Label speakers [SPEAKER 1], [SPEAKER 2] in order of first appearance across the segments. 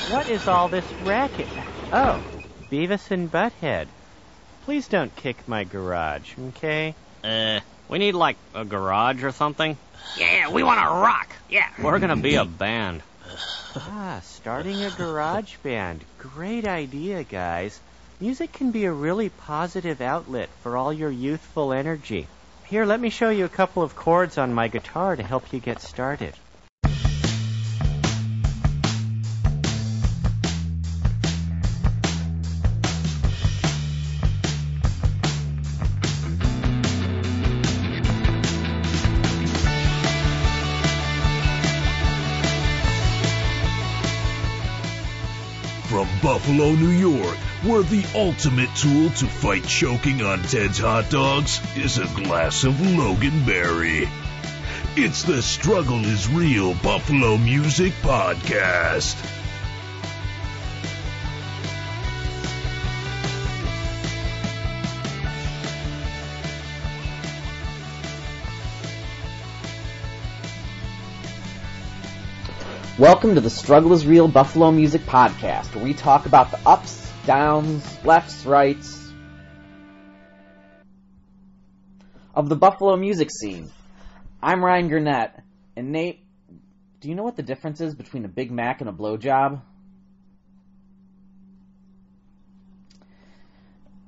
[SPEAKER 1] What is all this racket? Oh, Beavis and Butthead. Please don't kick my garage, okay?
[SPEAKER 2] We need, like, a garage or something?
[SPEAKER 3] Yeah, we want to rock. Yeah.
[SPEAKER 2] We're gonna be a band.
[SPEAKER 1] Starting a garage band. Great idea, guys. Music can be a really positive outlet for all your youthful energy. Here, let me show you a couple of chords on my guitar to help you get started.
[SPEAKER 4] From Buffalo, New York, where the ultimate tool to fight choking on Ted's hot dogs is a glass of Loganberry. It's the Struggle is Real Buffalo Music Podcast.
[SPEAKER 5] Welcome to the Struggle is Real Buffalo Music Podcast, where we talk about the ups, downs, lefts, rights of the Buffalo music scene. I'm Ryan Gurnett, and Nate, do you know what the difference is between a Big Mac and a blowjob?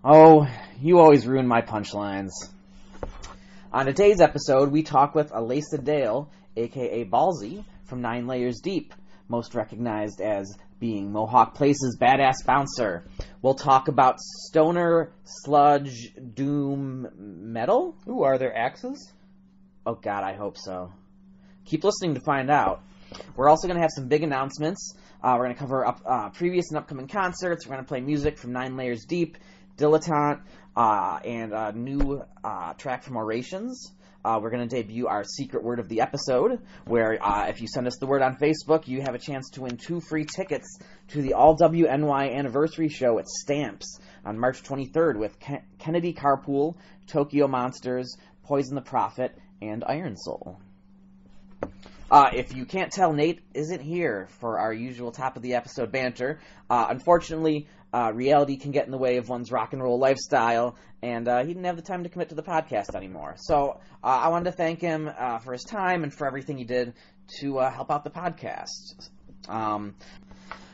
[SPEAKER 5] Oh, you always ruin my punchlines. On today's episode, we talk with Alaysa Dale, aka Ballsy, from Layers Deep, most recognized as being Mohawk Place's badass bouncer. We'll talk about stoner, sludge, doom metal?
[SPEAKER 1] Ooh, are there axes?
[SPEAKER 5] Oh god, I hope so. Keep listening to find out. We're also going to have some big announcements. We're going to cover up previous and upcoming concerts. We're going to play music from Layers Deep, Dilettante, and a new track from Orations. We're going to debut our secret word of the episode, where if you send us the word on Facebook, you have a chance to win 2 free tickets to the All WNY Anniversary Show at Stamps on March 23rd with Kennedy Carpool, Tokyo Monsters, Poison the Prophet, and Iron Soul. If you can't tell, Nate isn't here for our usual top of the episode banter. Unfortunately, reality can get in the way of one's rock and roll lifestyle, and he didn't have the time to commit to the podcast anymore. So I wanted to thank him for his time and for everything he did to help out the podcast.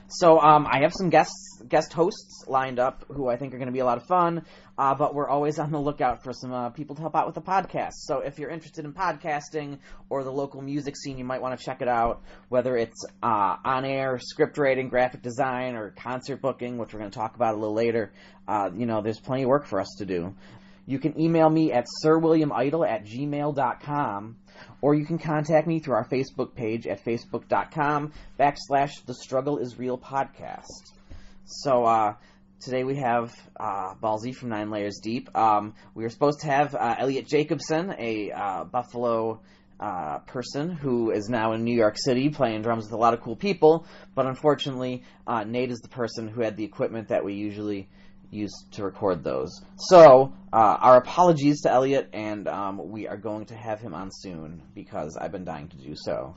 [SPEAKER 5] So I have some guest hosts lined up who I think are going to be a lot of fun, but we're always on the lookout for some people to help out with the podcast. So if you're interested in podcasting or the local music scene, you might want to check it out, whether it's on-air, script writing, graphic design, or concert booking, which we're going to talk about a little later. There's plenty of work for us to do. You can email me at sirwilliamidle@gmail.com, or you can contact me through our Facebook page at facebook.com/The Struggle is Real Podcast. So today we have Ballsy from Layers Deep. We were supposed to have Elliot Jacobson, a Buffalo person who is now in New York City playing drums with a lot of cool people, but unfortunately Nate is the person who had the equipment that we usually used to record those. So, our apologies to Elliot, and we are going to have him on soon, because I've been dying to do so.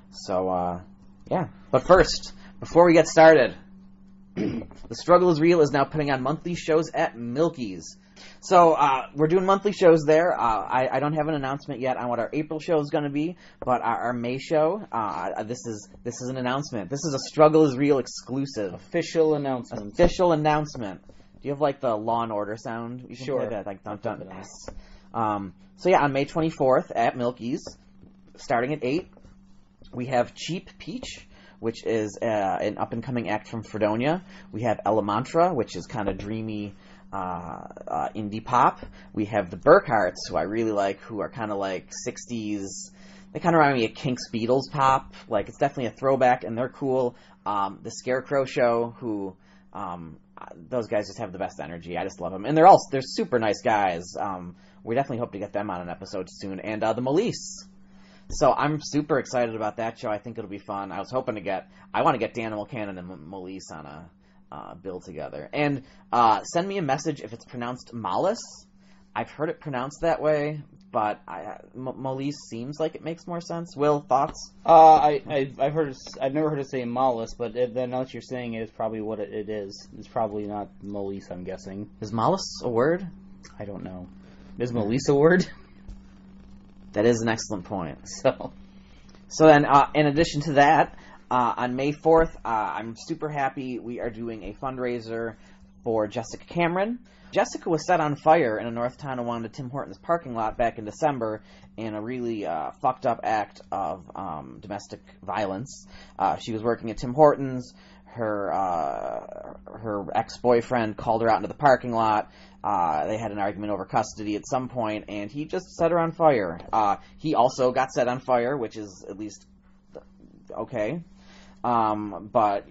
[SPEAKER 5] So, yeah. But first, before we get started, The Struggle is Real is now putting on monthly shows at Milky's. So, we're doing monthly shows there. I don't have an announcement yet on what our April show is going to be, but our May show, this is an announcement. This is a Struggle is Real exclusive.
[SPEAKER 1] Official announcement.
[SPEAKER 5] Do you have, like, the Law and Order sound? You can
[SPEAKER 1] Sure.
[SPEAKER 5] play that, like, dun-dun. Yes. So, yeah, on May 24th at Milky's, starting at 8, we have Cheap Peach, which is an up-and-coming act from Fredonia. We have Elemantra, which is kind of dreamy indie pop. We have the Burkharts, who I really like, who are kind of like 60s. They kind of remind me of Kinks Beatles pop. Like, it's definitely a throwback, and they're cool. The Scarecrow Show, who... those guys just have the best energy. I just love them. And they're super nice guys. We definitely hope to get them on an episode soon. And the Melise. So I'm super excited about that show. I think it'll be fun. I want to get Dan Cannon and Melise on a bill together. And send me a message if it's pronounced Malice. I've heard it pronounced that way, but Molise seems like it makes more sense. Will, thoughts?
[SPEAKER 6] I've never heard it say Mollis, but then now that you're saying it, it's probably what it is. It's probably not Molise, I'm guessing.
[SPEAKER 5] Is Mollis a word?
[SPEAKER 6] I don't know. Is Molise a word?
[SPEAKER 5] That is an excellent point. So then, in addition to that, on May 4th, I'm super happy we are doing a fundraiser for Jessica Cameron. Jessica was set on fire in a North Tonawanda Tim Hortons parking lot back in December in a really fucked up act of domestic violence. She was working at Tim Hortons. Her ex-boyfriend called her out into the parking lot. They had an argument over custody at some point, and he just set her on fire. He also got set on fire, which is at least okay. But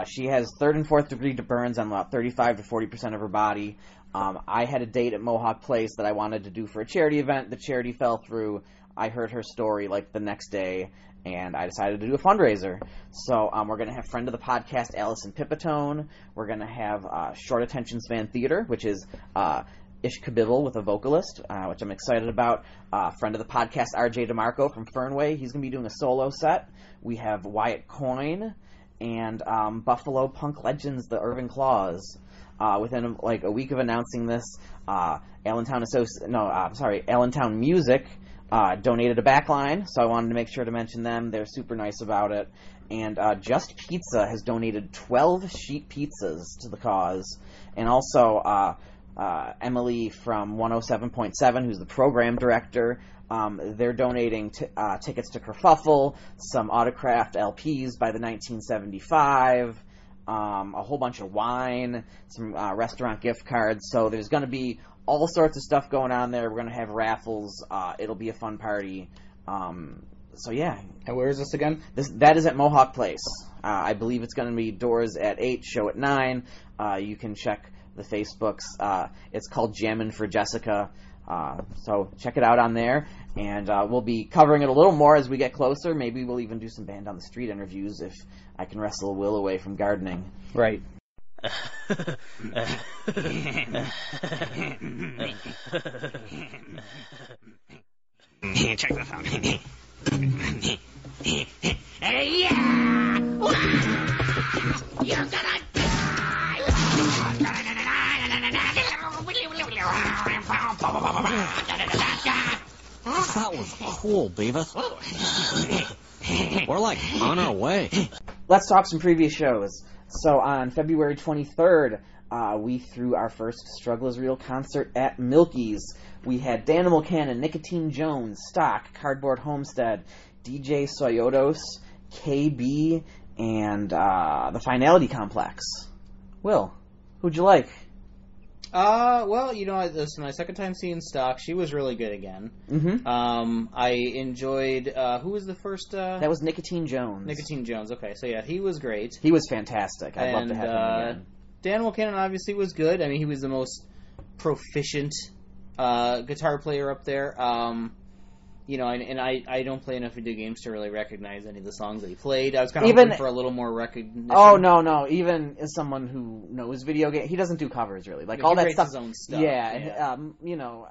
[SPEAKER 5] she has 3rd and 4th degree burns on about 35 to 40% of her body. I had a date at Mohawk Place that I wanted to do for a charity event. The charity fell through. I heard her story like the next day, and I decided to do a fundraiser. So we're going to have friend of the podcast, Allison Pipitone. We're going to have Short Attention Span Theater, which is Ish Kabibble with a vocalist, which I'm excited about. Friend of the podcast, RJ DeMarco from Fernway. He's going to be doing a solo set. We have Wyatt Coyne and Buffalo punk legends, the Irving Claws. Within like a week of announcing this, Allentown Music donated a backline, so I wanted to make sure to mention them. They're super nice about it. And Just Pizza has donated 12 sheet pizzas to the cause. And also Emily from 107.7, who's the program director, they're donating tickets to Kerfuffle, some autographed LPs by the 1975, a whole bunch of wine, some restaurant gift cards. So there's going to be all sorts of stuff going on there. We're going to have raffles. It'll be a fun party. So yeah.
[SPEAKER 6] And where is this again?
[SPEAKER 5] That is at Mohawk Place. I believe it's going to be doors at 8, show at 9. You can check the Facebooks. It's called Jammin' for Jessica. So check it out on there. And we'll be covering it a little more as we get closer. Maybe we'll even do some band on the street interviews if I can wrestle Will away from gardening.
[SPEAKER 6] Right.
[SPEAKER 3] Check this out. Yeah! You're gonna die!
[SPEAKER 2] That was cool, Beavis. We're like on our way.
[SPEAKER 5] Let's talk some previous shows. So on February 23rd, we threw our first Struggle is Real concert at Milky's. We had Danimal Cannon, Nicotine Jones, Stock, Cardboard Homestead, DJ Soyodos, KB, and the Finality Complex. Will, who'd you like?
[SPEAKER 6] Well, you know, this is my second time seeing Stock. She was really good again.
[SPEAKER 5] Mm-hmm.
[SPEAKER 6] I enjoyed, who was the first?
[SPEAKER 5] That was Nicotine Jones.
[SPEAKER 6] Nicotine Jones, okay. So yeah, he was great.
[SPEAKER 5] He was fantastic. I'd love to have him again.
[SPEAKER 6] Danimal Cannon obviously was good. I mean, he was the most proficient guitar player up there. You know, and I don't play enough video games to really recognize any of the songs that he played. I was kind of hoping for a little more recognition.
[SPEAKER 5] Oh, no. Even as someone who knows video games, he doesn't do covers, really. Like, all that stuff.
[SPEAKER 6] His own stuff.
[SPEAKER 5] Yeah. You know,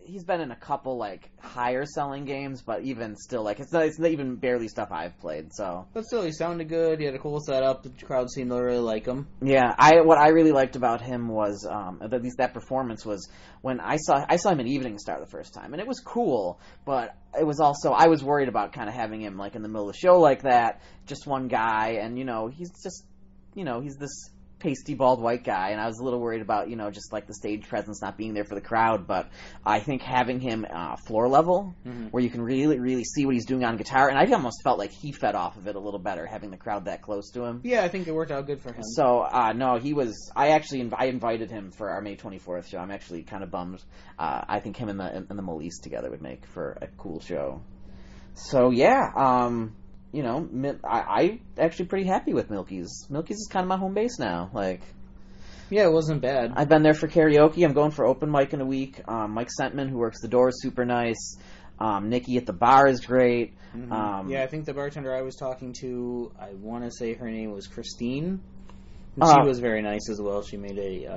[SPEAKER 5] he's been in a couple, like, higher-selling games, but even still, like, it's not even barely stuff I've played, so.
[SPEAKER 6] But still, he sounded good. He had a cool setup. The crowd seemed to really like him.
[SPEAKER 5] Yeah, what I really liked about him was, at least that performance was, when I saw him in Evening Star the first time, and it was cool, but it was also, I was worried about kind of having him, like, in the middle of the show like that, just one guy, and, you know, he's just, you know, he's this pasty bald white guy, and I was a little worried about, you know, just like the stage presence not being there for the crowd, but I think having him floor level, where you can really, really see what he's doing on guitar, and I almost felt like he fed off of it a little better, having the crowd that close to him.
[SPEAKER 6] Yeah, I think it worked out good for him.
[SPEAKER 5] So, no, he was, I invited him for our May 24th show. I'm actually kind of bummed. I think him and the Molise together would make for a cool show. So, yeah, you know, I'm actually pretty happy with Milky's. Milky's is kind of my home base now. Like,
[SPEAKER 6] yeah, it wasn't bad.
[SPEAKER 5] I've been there for karaoke. I'm going for open mic in a week. Mike Sentman, who works the door, is super nice. Nikki at the bar is great.
[SPEAKER 6] Mm-hmm. Yeah, I think the bartender I was talking to, I want to say her name was Christine. And she was very nice as well. She made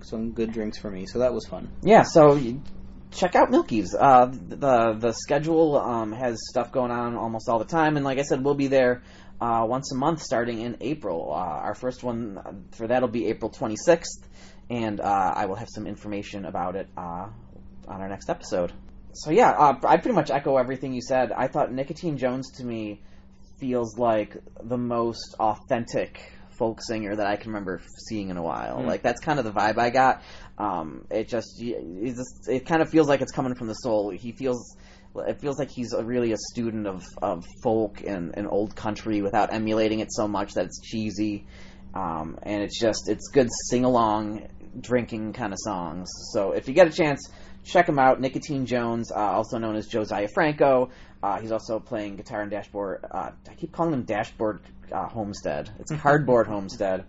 [SPEAKER 6] some good drinks for me, so that was fun.
[SPEAKER 5] Yeah, so check out Milky's. The schedule has stuff going on almost all the time, and like I said, we'll be there once a month starting in April. Our first one for that will be April 26th, and I will have some information about it on our next episode. So yeah, I pretty much echo everything you said. I thought Nicotine Jones to me feels like the most authentic folk singer that I can remember seeing in a while. Like, that's kind of the vibe I got. It kind of feels like it's coming from the soul. It feels like he's really a student of folk and old country without emulating it so much that it's cheesy. And it's good sing-along, drinking kind of songs. So if you get a chance, check him out. Nicotine Jones, also known as Josiah Franco. He's also playing guitar and dashboard. I keep calling him Dashboard Homestead. It's Cardboard Homestead.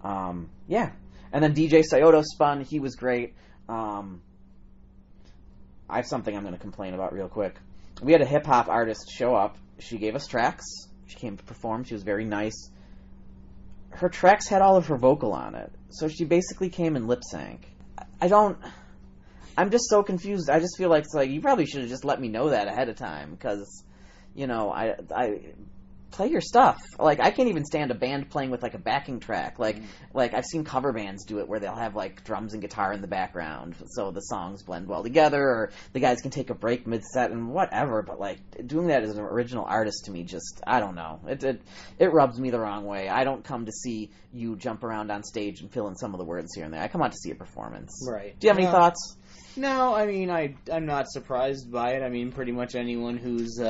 [SPEAKER 5] Yeah. And then DJ Scioto spun. He was great. I have something I'm going to complain about real quick. We had a hip-hop artist show up. She gave us tracks. She came to perform. She was very nice. Her tracks had all of her vocal on it. So she basically came and lip-sank. I'm just so confused. I just feel like it's like, you probably should have just let me know that ahead of time, because, I play your stuff. Like, I can't even stand a band playing with, like, a backing track. Like I've seen cover bands do it where they'll have, like, drums and guitar in the background so the songs blend well together, or the guys can take a break mid-set and whatever, but, like, doing that as an original artist to me just, I don't know. It rubs me the wrong way. I don't come to see you jump around on stage and fill in some of the words here and there. I come out to see a performance.
[SPEAKER 6] Right.
[SPEAKER 5] Do you have any thoughts?
[SPEAKER 6] No, I mean, I'm not surprised by it. I mean, pretty much anyone who's,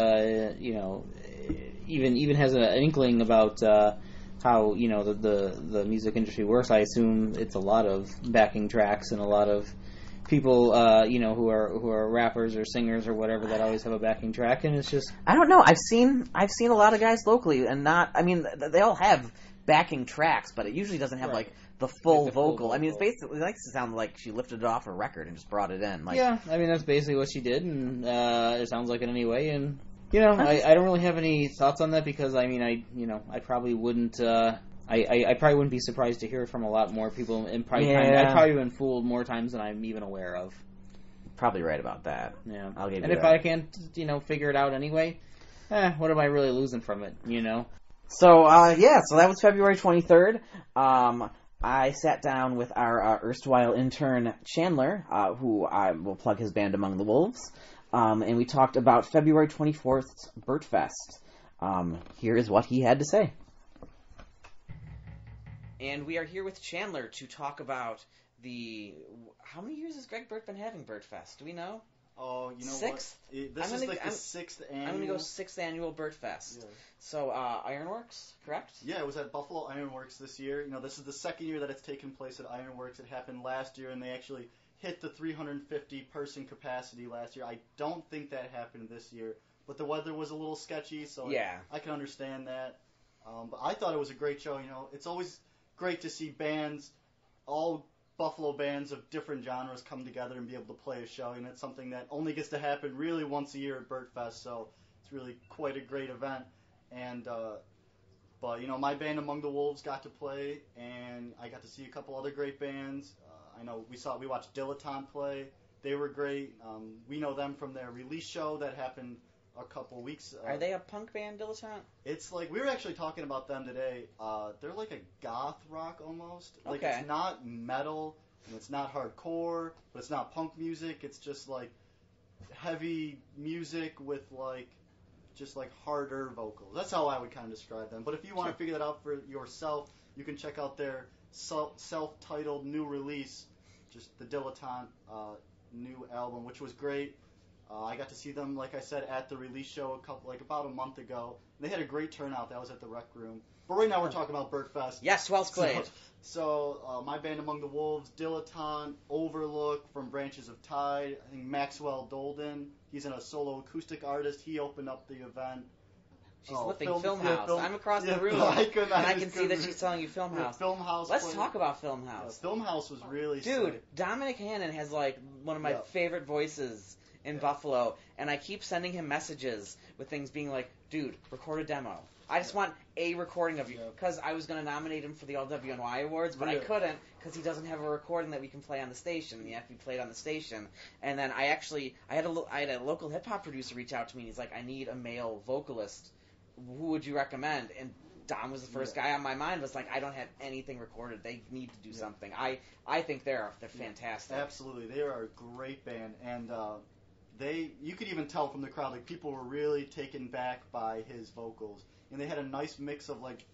[SPEAKER 6] even has an inkling about how, the music industry works, I assume it's a lot of backing tracks and a lot of people, who are rappers or singers or whatever that always have a backing track, and it's just...
[SPEAKER 5] I don't know. I've seen a lot of guys locally, and they all have backing tracks, but it usually doesn't have,
[SPEAKER 6] right.
[SPEAKER 5] like, the full vocal. I mean, it's basically, it likes to sound like she lifted it off a record and just brought it in. Like,
[SPEAKER 6] yeah, I mean, that's basically what she did, and it sounds like it anyway, and, I don't really have any thoughts on that, because, I mean, I probably wouldn't, I probably wouldn't be surprised to hear from a lot more people, and probably I've probably been fooled more times than I'm even aware of.
[SPEAKER 5] Probably right about that.
[SPEAKER 6] Yeah.
[SPEAKER 5] I'll give you
[SPEAKER 6] and if I can't, figure it out anyway, what am I really losing from it,
[SPEAKER 5] So, so that was February 23rd. I sat down with our erstwhile intern, Chandler, who I will plug his band Among the Wolves, and we talked about February 24th's BurtFest. Here is what he had to say. And we are here with Chandler to talk about how many years has Greg Burt been having BurtFest? Do we know?
[SPEAKER 7] Oh, you know
[SPEAKER 5] Sixth?
[SPEAKER 7] what? This is like the sixth annual.
[SPEAKER 5] I'm going to go 6th annual BurtFest.
[SPEAKER 7] Yeah.
[SPEAKER 5] So, Ironworks, correct?
[SPEAKER 7] Yeah, it was at Buffalo Ironworks this year. This is the second year that it's taken place at Ironworks. It happened last year, and they actually hit the 350-person capacity last year. I don't think that happened this year, but the weather was a little sketchy, so
[SPEAKER 5] yeah.
[SPEAKER 7] I can understand that. But I thought it was a great show. It's always great to see bands, all Buffalo bands of different genres come together and be able to play a show, and it's something that only gets to happen really once a year at BurtFest, so it's really quite a great event. And but my band Among the Wolves got to play, and I got to see a couple other great bands. I know we watched Dilettante play. They were great. We know them from their release show that happened a couple weeks.
[SPEAKER 5] Are they a punk band, Dilettante?
[SPEAKER 7] It's like, we were actually talking about them today. They're like a goth rock almost. Like,
[SPEAKER 5] okay.
[SPEAKER 7] It's not metal, and it's not hardcore, but it's not punk music. It's just like heavy music with just harder vocals. That's how I would kind of describe them. But if you want to figure that out for yourself, you can check out their self-titled new release, just the Dilettante new album, which was great. I got to see them, like I said, at the release show about a month ago. They had a great turnout. That was at the Rec Room. But right now we're talking about BurtFest.
[SPEAKER 5] Yes, well played.
[SPEAKER 7] So my band Among the Wolves, Dilettante, Overlook from Branches of Tide. I think Maxwell Dolden. He's a solo acoustic artist. He opened up the event.
[SPEAKER 5] She's flipping Filmhouse. I'm across the room,
[SPEAKER 7] I
[SPEAKER 5] can see that she's telling you Filmhouse.
[SPEAKER 7] Yeah, Filmhouse.
[SPEAKER 5] Let's talk about Filmhouse.
[SPEAKER 7] Yeah, Filmhouse was really
[SPEAKER 5] Dude,
[SPEAKER 7] sick.
[SPEAKER 5] Dominic Hannon has one of my favorite voices in Buffalo, and I keep sending him messages with things being like, dude, record a demo. I just want a recording of you, because I was going to nominate him for the LWNY Awards, but I couldn't, because he doesn't have a recording that we can play on the station, and you have to be played on the station. And then I had a local hip hop producer reach out to me, and he's like, I need a male vocalist. Who would you recommend? And Dom was the first guy on my mind. Was like, I don't have anything recorded. They need to do something. I think they're fantastic.
[SPEAKER 7] Absolutely, they are a great band, and you could even tell from the crowd, like, people were really taken back by his vocals, and they had a nice mix of like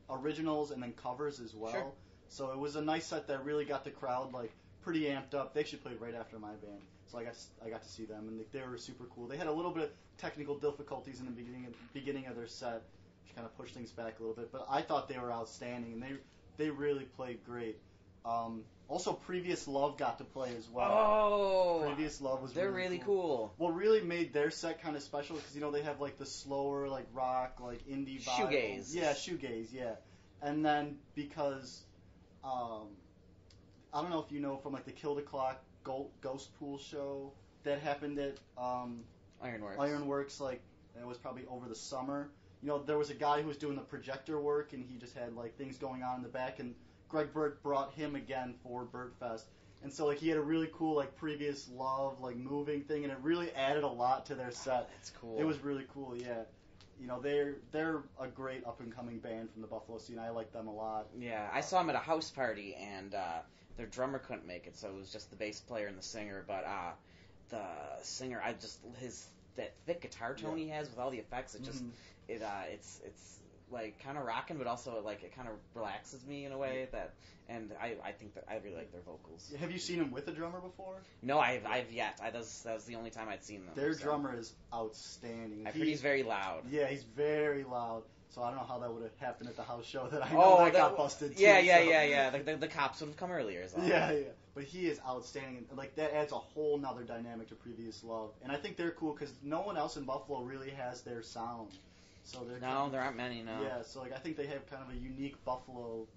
[SPEAKER 7] originals and then covers as well.
[SPEAKER 5] Sure.
[SPEAKER 7] So it was a nice set that really got the crowd like pretty amped up. They actually played right after my band, so I got to see them, and they were super cool. They had a little bit of technical difficulties in the beginning of their set, which kind of pushed things back a little bit, but I thought they were outstanding, and they really played great. Also, Previous Love got to play as well.
[SPEAKER 5] Oh,
[SPEAKER 7] Previous Love was
[SPEAKER 5] they're really cool.
[SPEAKER 7] What really made their set kind of special, because they have like the slower like rock, like indie vibe.
[SPEAKER 5] Shoegaze.
[SPEAKER 7] Yeah, shoegaze. Yeah, and then because I don't know if you know from like the Kill the Clock Ghost Pool show that happened at Ironworks, like it was probably over the summer. There was a guy who was doing the projector work, and he just had like things going on in the back, and Greg Burt brought him again for BurtFest. And so like he had a really cool like Previous Love like moving thing, and it really added a lot to their set.
[SPEAKER 5] That's cool.
[SPEAKER 7] It was really cool, yeah. They're a great up and coming band from the Buffalo scene. I like them a lot.
[SPEAKER 5] Yeah, I saw them at a house party, and their drummer couldn't make it, so it was just the bass player and the singer. But the singer, that thick guitar tone he has with all the effects, it just it's like kind of rocking, but also like it kind of relaxes me in a way and I think that I really like their vocals.
[SPEAKER 7] Have you seen him with a drummer before?
[SPEAKER 5] No, I've yet. That was the only time I'd seen them.
[SPEAKER 7] Their drummer is outstanding.
[SPEAKER 5] I've heard he's very loud.
[SPEAKER 7] Yeah, he's very loud. So I don't know how that would have happened at the house show that I know got busted too.
[SPEAKER 5] Yeah. The cops would have come earlier.
[SPEAKER 7] Yeah. But he is outstanding. Like that adds a whole nother dynamic to Previous Love, and I think they're cool because no one else in Buffalo really has their sound. So there
[SPEAKER 5] aren't many. No.
[SPEAKER 7] Yeah, so like I think they have kind of a unique Buffalo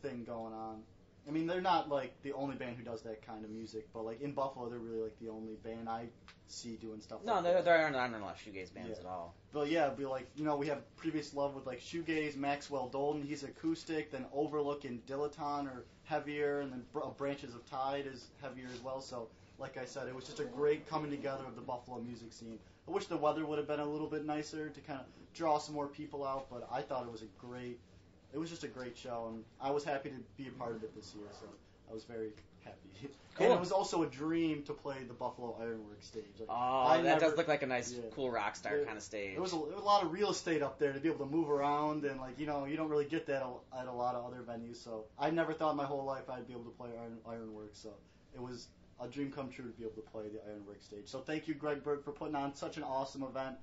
[SPEAKER 7] thing going on. I mean, they're not like the only band who does that kind of music, but like in Buffalo, they're really like the only band I see doing stuff.
[SPEAKER 5] No,
[SPEAKER 7] like
[SPEAKER 5] there
[SPEAKER 7] that.
[SPEAKER 5] aren't a lot of shoegaze bands at all.
[SPEAKER 7] But yeah, it'd be like we have Previous Love with like shoegaze, Maxwell Dolden, he's acoustic, then Overlook and Dilettante are heavier, and then Branches of Tide is heavier as well. So like I said, it was just a great coming together of the Buffalo music scene. I wish the weather would have been a little bit nicer to kind of draw some more people out, but I thought it was just a great show, and I was happy to be a part of it this year, so I was very happy. Cool. And it was also a dream to play the Buffalo Ironworks stage. Like,
[SPEAKER 5] that does look like a nice, cool rock star kind of stage.
[SPEAKER 7] There was a lot of real estate up there to be able to move around, and like you don't really get that at a lot of other venues. So I never thought in my whole life I'd be able to play Ironworks. So it was a dream come true to be able to play the Ironworks stage. So thank you, Greg Burt, for putting on such an awesome event.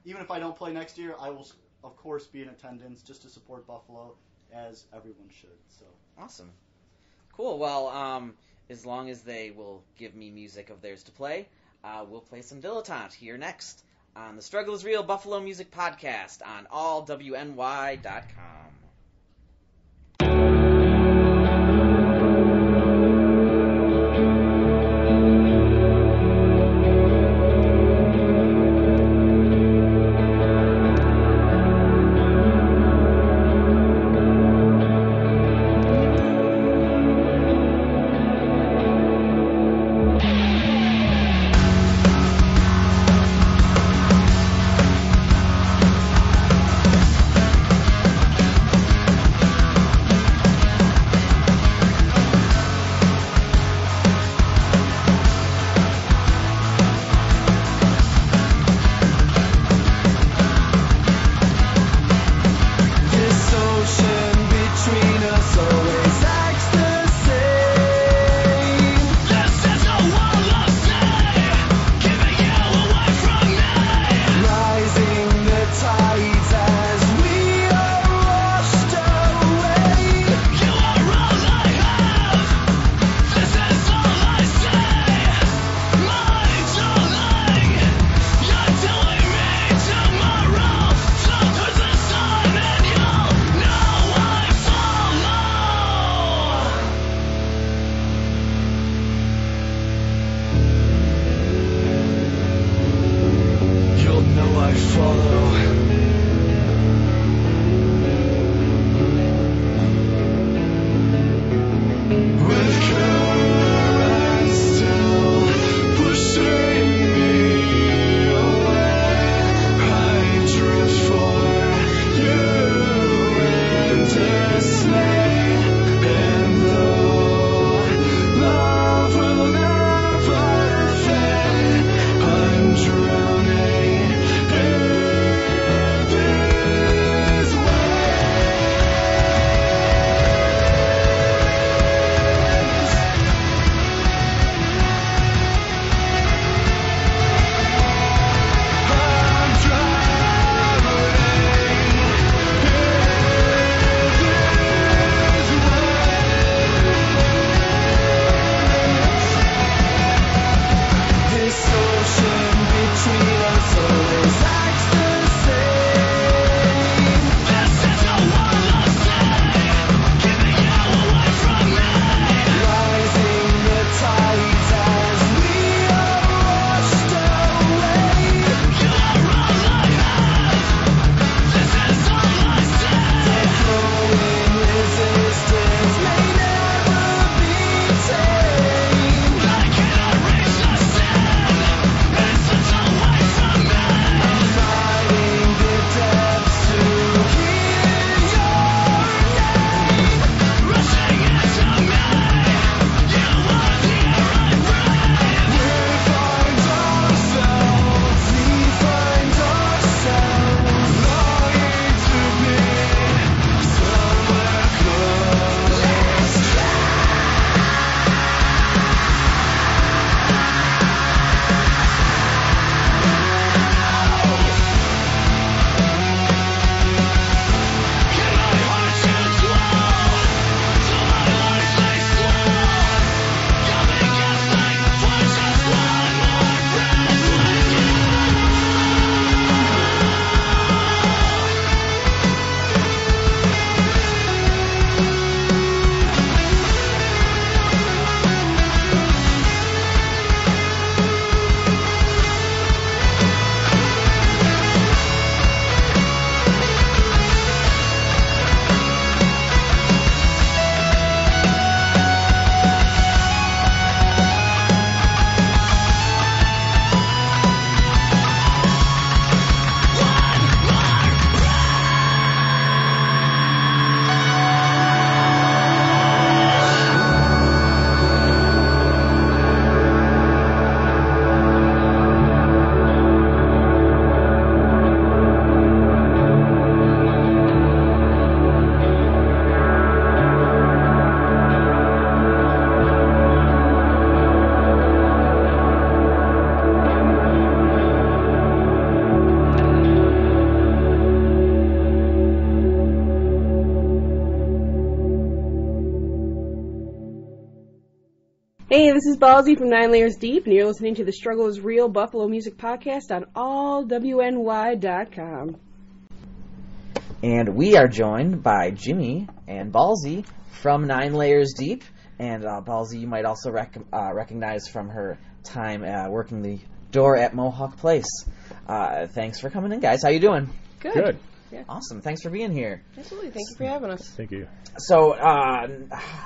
[SPEAKER 7] Even if I don't play next year, I will, of course, be in attendance just to support Buffalo, as everyone should. So
[SPEAKER 5] awesome. Cool. Well, as long as they will give me music of theirs to play, we'll play some Dilettante here next on the Struggle is Real Buffalo Music Podcast on allwny.com.
[SPEAKER 8] Hey, this is Ballsy from 9 Layers Deep, and you're listening to the Struggle is Real Buffalo Music Podcast on allwny.com.
[SPEAKER 5] And we are joined by Jimmy and Ballsy from 9 Layers Deep. And Ballsy, you might also recognize from her time working the door at Mohawk Place. Thanks for coming in, guys. How you doing?
[SPEAKER 8] Good. Yeah.
[SPEAKER 5] Awesome. Thanks for being here.
[SPEAKER 8] Absolutely. Thank you for having us.
[SPEAKER 9] Thank you.
[SPEAKER 5] So,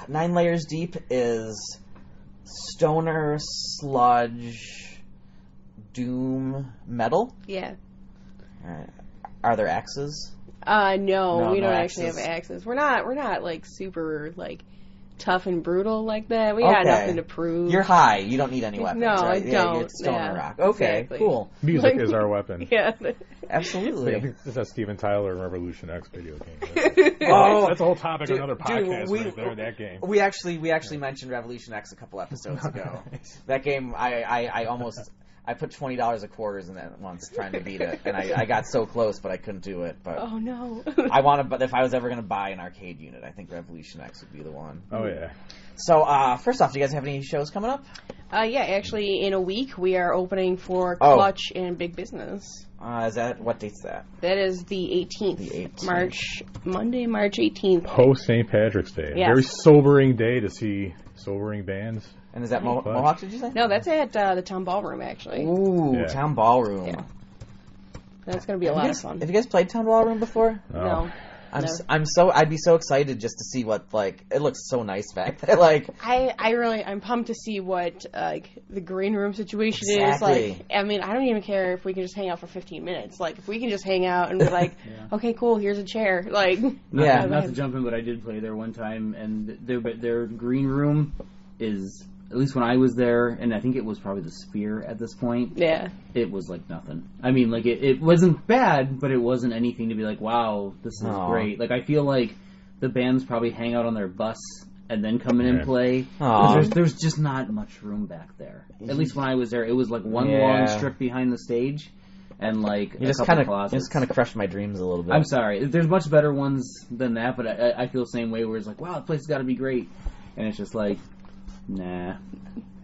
[SPEAKER 5] 9 Layers Deep is stoner, sludge, doom metal?
[SPEAKER 8] Yeah.
[SPEAKER 5] Are there axes?
[SPEAKER 8] No, we don't
[SPEAKER 5] axes.
[SPEAKER 8] actually have axes. We're not like super like tough and brutal like that. We got nothing to prove.
[SPEAKER 5] You're high. You don't need any weapons.
[SPEAKER 8] No,
[SPEAKER 5] right?
[SPEAKER 8] I don't.
[SPEAKER 5] You're stoner
[SPEAKER 8] Yeah,
[SPEAKER 5] rock. Okay,
[SPEAKER 8] exactly.
[SPEAKER 5] cool.
[SPEAKER 9] Music is our weapon.
[SPEAKER 8] Yeah.
[SPEAKER 5] Absolutely.
[SPEAKER 9] I think this is that Steven Tyler Revolution X video game.
[SPEAKER 5] Oh,
[SPEAKER 9] That's a whole topic of another podcast
[SPEAKER 5] we-
[SPEAKER 9] right there, that game.
[SPEAKER 5] We actually mentioned Revolution X a couple episodes ago. That game, I put $20 of quarters in that once trying to beat it, and I got so close, but I couldn't do it. But
[SPEAKER 8] Oh no.
[SPEAKER 5] but if I was ever going to buy an arcade unit, I think Revolution X would be the one.
[SPEAKER 9] Oh, yeah.
[SPEAKER 5] So, first off, do you guys have any shows coming up?
[SPEAKER 8] Yeah, actually, in a week we are opening for Clutch and Big Business.
[SPEAKER 5] Is that, what date's that?
[SPEAKER 8] That is the 18th.
[SPEAKER 5] The 18th.
[SPEAKER 8] Monday, March 18th.
[SPEAKER 9] Post St. Patrick's Day.
[SPEAKER 8] Yes.
[SPEAKER 9] Very sobering day to see sobering bands.
[SPEAKER 5] And is that Mohawk, did you say?
[SPEAKER 8] No, that's at the Town Ballroom, actually.
[SPEAKER 5] Ooh,
[SPEAKER 9] Yeah.
[SPEAKER 5] Town Ballroom.
[SPEAKER 8] Yeah. That's going to be a lot of fun.
[SPEAKER 5] Have you guys played Town Ballroom before?
[SPEAKER 8] No.
[SPEAKER 5] I'd be so excited just to see what, like, it looks so nice back there. Like,
[SPEAKER 8] I'm pumped to see what the green room situation is.
[SPEAKER 5] Exactly.
[SPEAKER 8] Like, I mean, I don't even care if we can just hang out for 15 minutes. Like, if we can just hang out and be like, okay, cool, here's a chair. Like,
[SPEAKER 6] Not to jump in, but I did play there one time, and their green room is, at least when I was there, and I think it was probably the Sphere at this point.
[SPEAKER 8] Yeah.
[SPEAKER 6] It was like nothing. I mean, like it wasn't bad, but it wasn't anything to be like, wow, this is great. Like, I feel like the bands probably hang out on their bus and then come in and play. There's just not much room back there. At least when I was there, it was like one long strip behind the stage, and like a couple closets.
[SPEAKER 5] You just kind of crushed my dreams a little bit.
[SPEAKER 6] I'm sorry. There's much better ones than that, but I feel the same way where it's like, wow, the place has got to be great. And it's just like, nah.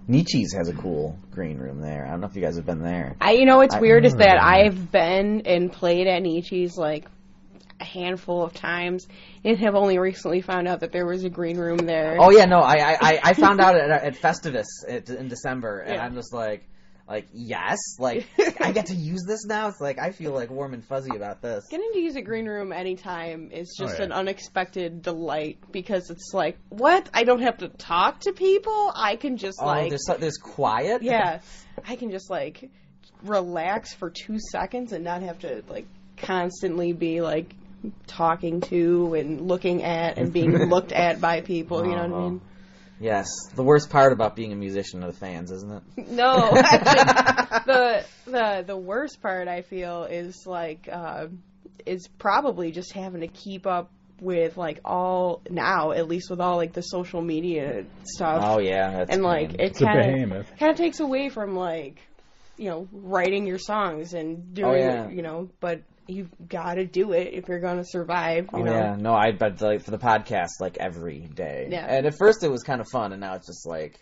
[SPEAKER 5] Nietzsche's has a cool green room there. I don't know if you guys have been there.
[SPEAKER 8] What's weird is that I've been and played at Nietzsche's like a handful of times and have only recently found out that there was a green room there.
[SPEAKER 5] Oh yeah, no, I found out at Festivus in December, and I'm just like yes, like I get to use this now. It's like I feel like warm and fuzzy about this.
[SPEAKER 8] Getting to use a green room anytime is just an unexpected delight because it's like, what? I don't have to talk to people. I can just
[SPEAKER 5] there's quiet.
[SPEAKER 8] Yeah, I can just like relax for 2 seconds and not have to like constantly be like talking to and looking at and being looked at by people. You know what I mean?
[SPEAKER 5] Yes, the worst part about being a musician are the fans, isn't it?
[SPEAKER 8] No, actually, the worst part I feel is like is probably just having to keep up with like all now, at least with all like the social media stuff.
[SPEAKER 5] Oh yeah, that's
[SPEAKER 8] and like it
[SPEAKER 9] It's a behemoth.
[SPEAKER 8] kind of takes away from like writing your songs and doing but you've got to do it if you're going to survive. You know?
[SPEAKER 5] Yeah, no, but like for the podcast like every day.
[SPEAKER 8] Yeah.
[SPEAKER 5] And at first it was kind of fun, and now it's just like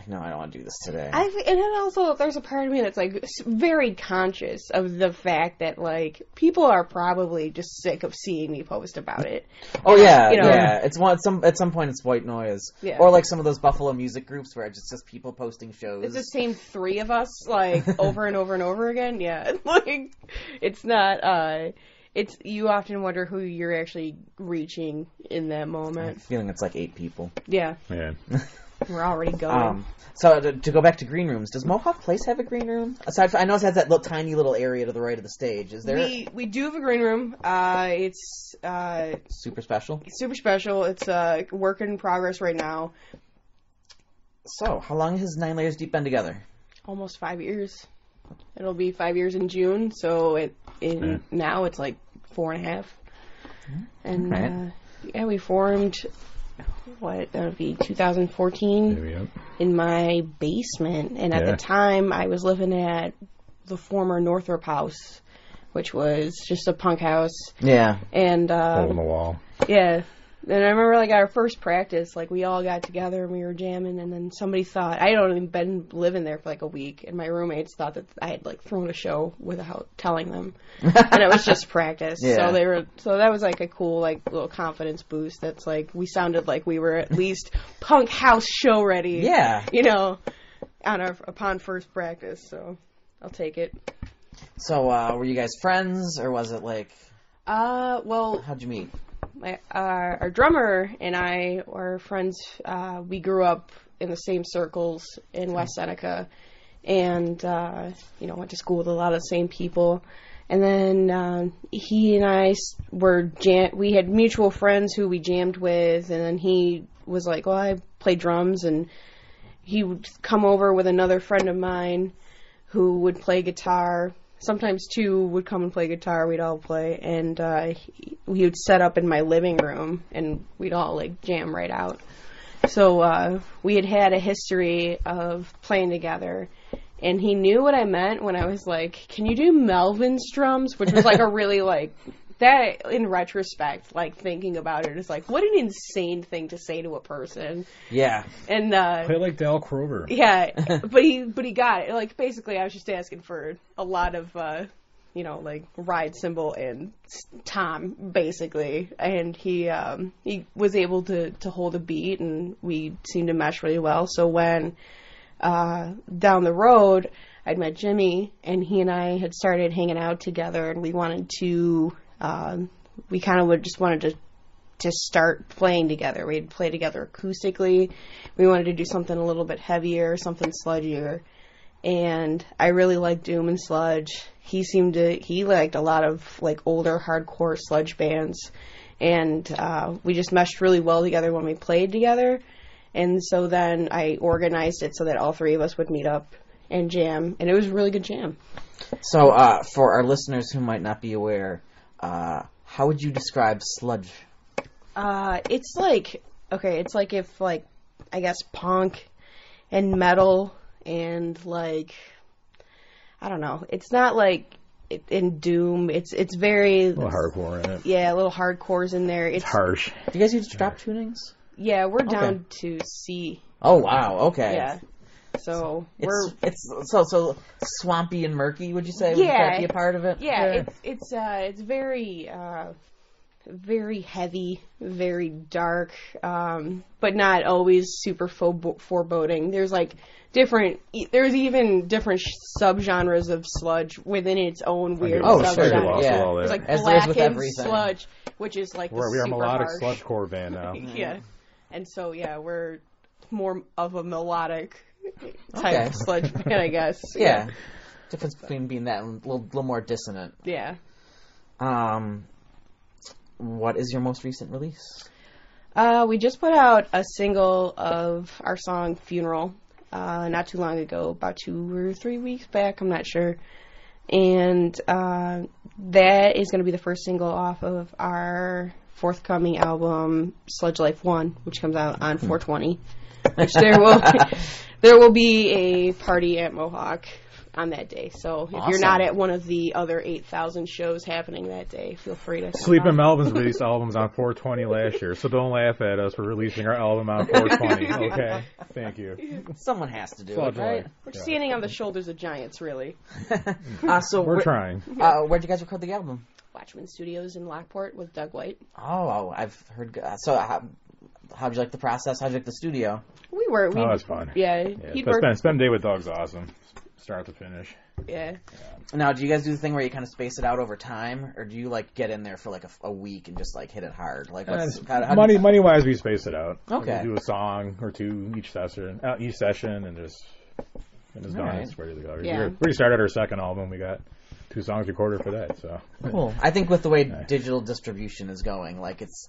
[SPEAKER 5] no, I don't want to do this today.
[SPEAKER 8] And then also, there's a part of me that's like very conscious of the fact that like people are probably just sick of seeing me post about it.
[SPEAKER 5] Oh yeah, yeah. It's at some point it's white noise, or like some of those Buffalo music groups where it's just people posting shows.
[SPEAKER 8] It's the same three of us like over and over and over again. Yeah, like it's not. It's you often wonder who you're actually reaching in that moment.
[SPEAKER 5] I'm feeling it's like 8 people.
[SPEAKER 8] Yeah.
[SPEAKER 9] Yeah.
[SPEAKER 8] We're already going.
[SPEAKER 5] So to go back to green rooms, does Mohawk Place have a green room? Aside from, I know it has that tiny little area to the right of the stage. Is there?
[SPEAKER 8] We do have a green room. It's
[SPEAKER 5] super special.
[SPEAKER 8] Super special. It's work in progress right now.
[SPEAKER 5] So how long has 9 Layers Deep been together?
[SPEAKER 8] Almost 5 years. It'll be 5 years in June. So now it's like 4.5. And we formed. What, that would be 2014 in my basement. And at the time, I was living at the former Northrop House, which was just a punk house.
[SPEAKER 5] Yeah.
[SPEAKER 8] And
[SPEAKER 9] hole in the wall.
[SPEAKER 8] Yeah. And I remember, like, our first practice, like, we all got together and we were jamming, and then somebody thought, I had only been living there for, like, a week, and my roommates thought that I had, like, thrown a show without telling them. And it was just practice.
[SPEAKER 5] Yeah.
[SPEAKER 8] So that was, like, a cool, like, little confidence boost. That's, like, we sounded like we were at least punk house show ready.
[SPEAKER 5] Yeah.
[SPEAKER 8] You know, upon first practice, so I'll take it.
[SPEAKER 5] So, were you guys friends, or was it, like...
[SPEAKER 8] well...
[SPEAKER 5] How'd you meet?
[SPEAKER 8] Our drummer and I were friends. We grew up in the same circles in West Seneca, and went to school with a lot of the same people. And then he and I we had mutual friends who we jammed with, and then he was like, "Well, I play drums," and he would come over with another friend of mine who would play guitar. Sometimes two would come and play guitar. We'd all play, and he would set up in my living room, and we'd all like jam right out. So we had a history of playing together, and he knew what I meant when I was like, "Can you do Melvin's drums?" Which was like a really like that. In retrospect, like thinking about it, it's like what an insane thing to say to a person.
[SPEAKER 5] Yeah.
[SPEAKER 8] And
[SPEAKER 9] play like Dal Crover.
[SPEAKER 8] Yeah, but he got it. Like basically, I was just asking for a lot of like ride cymbal and tom basically, and he was able to hold a beat, and we seemed to mesh really well. So when down the road, I'd met Jimmy, and he and I had started hanging out together, and we wanted to. We kind of just wanted to start playing together. We'd play together acoustically. We wanted to do something a little bit heavier, something sludgier. And I really liked Doom and Sludge. He liked a lot of like older hardcore sludge bands. And we just meshed really well together when we played together. And so then I organized it so that all three of us would meet up and jam. And it was a really good jam.
[SPEAKER 5] So for our listeners who might not be aware, how would you describe sludge?
[SPEAKER 8] It's like if like, I guess punk and metal and like, I don't know. It's not like in Doom. It's very...
[SPEAKER 9] A little hardcore in it.
[SPEAKER 8] Yeah, a little hardcore's in there. It's
[SPEAKER 9] harsh.
[SPEAKER 5] Do you guys use drop tunings?
[SPEAKER 8] Yeah, we're down to C.
[SPEAKER 5] Oh, wow. Okay.
[SPEAKER 8] Yeah. So
[SPEAKER 5] it's so swampy and murky. Would you say?
[SPEAKER 8] Yeah,
[SPEAKER 5] would that be a part of it?
[SPEAKER 8] Yeah, it's very very heavy, very dark, but not always super foreboding. There's like there's even different subgenres of sludge within its own weird subgenre.
[SPEAKER 5] Yeah,
[SPEAKER 8] there's like
[SPEAKER 5] as
[SPEAKER 8] blackened sludge, which is like
[SPEAKER 9] we are a melodic sludgecore band now.
[SPEAKER 8] Yeah, and so we're more of a melodic type of sludge band, I guess.
[SPEAKER 5] Yeah. Difference between being that and a little more dissonant.
[SPEAKER 8] Yeah.
[SPEAKER 5] What is your most recent release?
[SPEAKER 8] We just put out a single of our song Funeral not too long ago, about 2 or 3 weeks back, I'm not sure. And that is going to be the first single off of our forthcoming album, Sludge Life 1, which comes out on 4/20. Which there will be a party at Mohawk on that day. So if you're not at one of the other 8,000 shows happening that day, feel free to come
[SPEAKER 9] Sleeping
[SPEAKER 8] out.
[SPEAKER 9] Melvin's released albums on 4/20 last year, so don't laugh at us for releasing our album on 4/20. Okay, thank you.
[SPEAKER 5] Someone has to do it, right?
[SPEAKER 8] We're standing on the shoulders of giants, really.
[SPEAKER 5] So
[SPEAKER 9] we're trying.
[SPEAKER 5] Where'd you guys record the album?
[SPEAKER 8] Watchman Studios in Lockport with Doug White.
[SPEAKER 5] Oh, I've heard. So how'd you like the process? How'd you like the studio?
[SPEAKER 8] Oh,
[SPEAKER 9] that's fun.
[SPEAKER 8] Yeah.
[SPEAKER 9] Spend a day with Doug's awesome. Start to finish.
[SPEAKER 8] Yeah.
[SPEAKER 5] Now, do you guys do the thing where you kind of space it out over time, or do you like get in there for like a week and just like hit it hard? Like,
[SPEAKER 9] money wise, we space it out.
[SPEAKER 5] Okay.
[SPEAKER 9] We do a song or two each session, and just it's done.
[SPEAKER 5] Right.
[SPEAKER 9] It's ready to go.
[SPEAKER 8] Yeah.
[SPEAKER 9] We started our second album. We got 2 songs recorded for that. So
[SPEAKER 5] cool. I think with the way digital distribution is going, like it's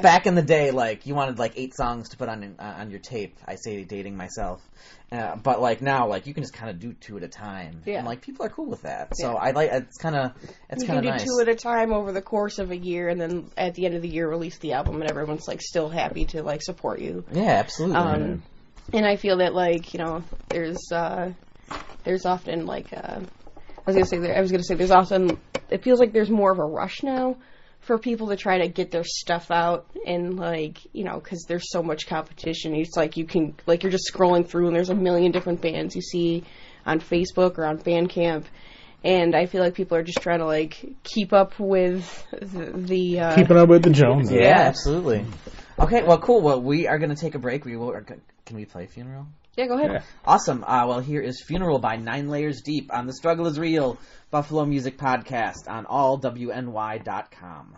[SPEAKER 5] back in the day, like you wanted like 8 songs to put on your tape. I say dating myself, but like now, like you can just kind of do 2 at a time, and like people are cool with that. So I like it's kind of nice.
[SPEAKER 8] You can do 2 at a time over the course of a year, and then at the end of the year, release the album, and everyone's like still happy to like support you.
[SPEAKER 5] Yeah, absolutely.
[SPEAKER 8] And I feel that like there's often like. I was gonna say there's often, it feels like there's more of a rush now for people to try to get their stuff out and, like, you know, because there's so much competition. It's like you can, like, you're just scrolling through and there's a million different bands you see on Facebook or on Bandcamp. And I feel like people are just trying to, like, keep up with the
[SPEAKER 9] Keeping up with the Joneses.
[SPEAKER 5] Yeah, absolutely. Okay, well, cool. Well, we are going to take a break. Can we play Funeral?
[SPEAKER 8] Yeah, go ahead.
[SPEAKER 9] Yeah.
[SPEAKER 5] Awesome. Well, here is Funeral by 9 Layers Deep on The Struggle is Real Buffalo Music Podcast on allwny.com.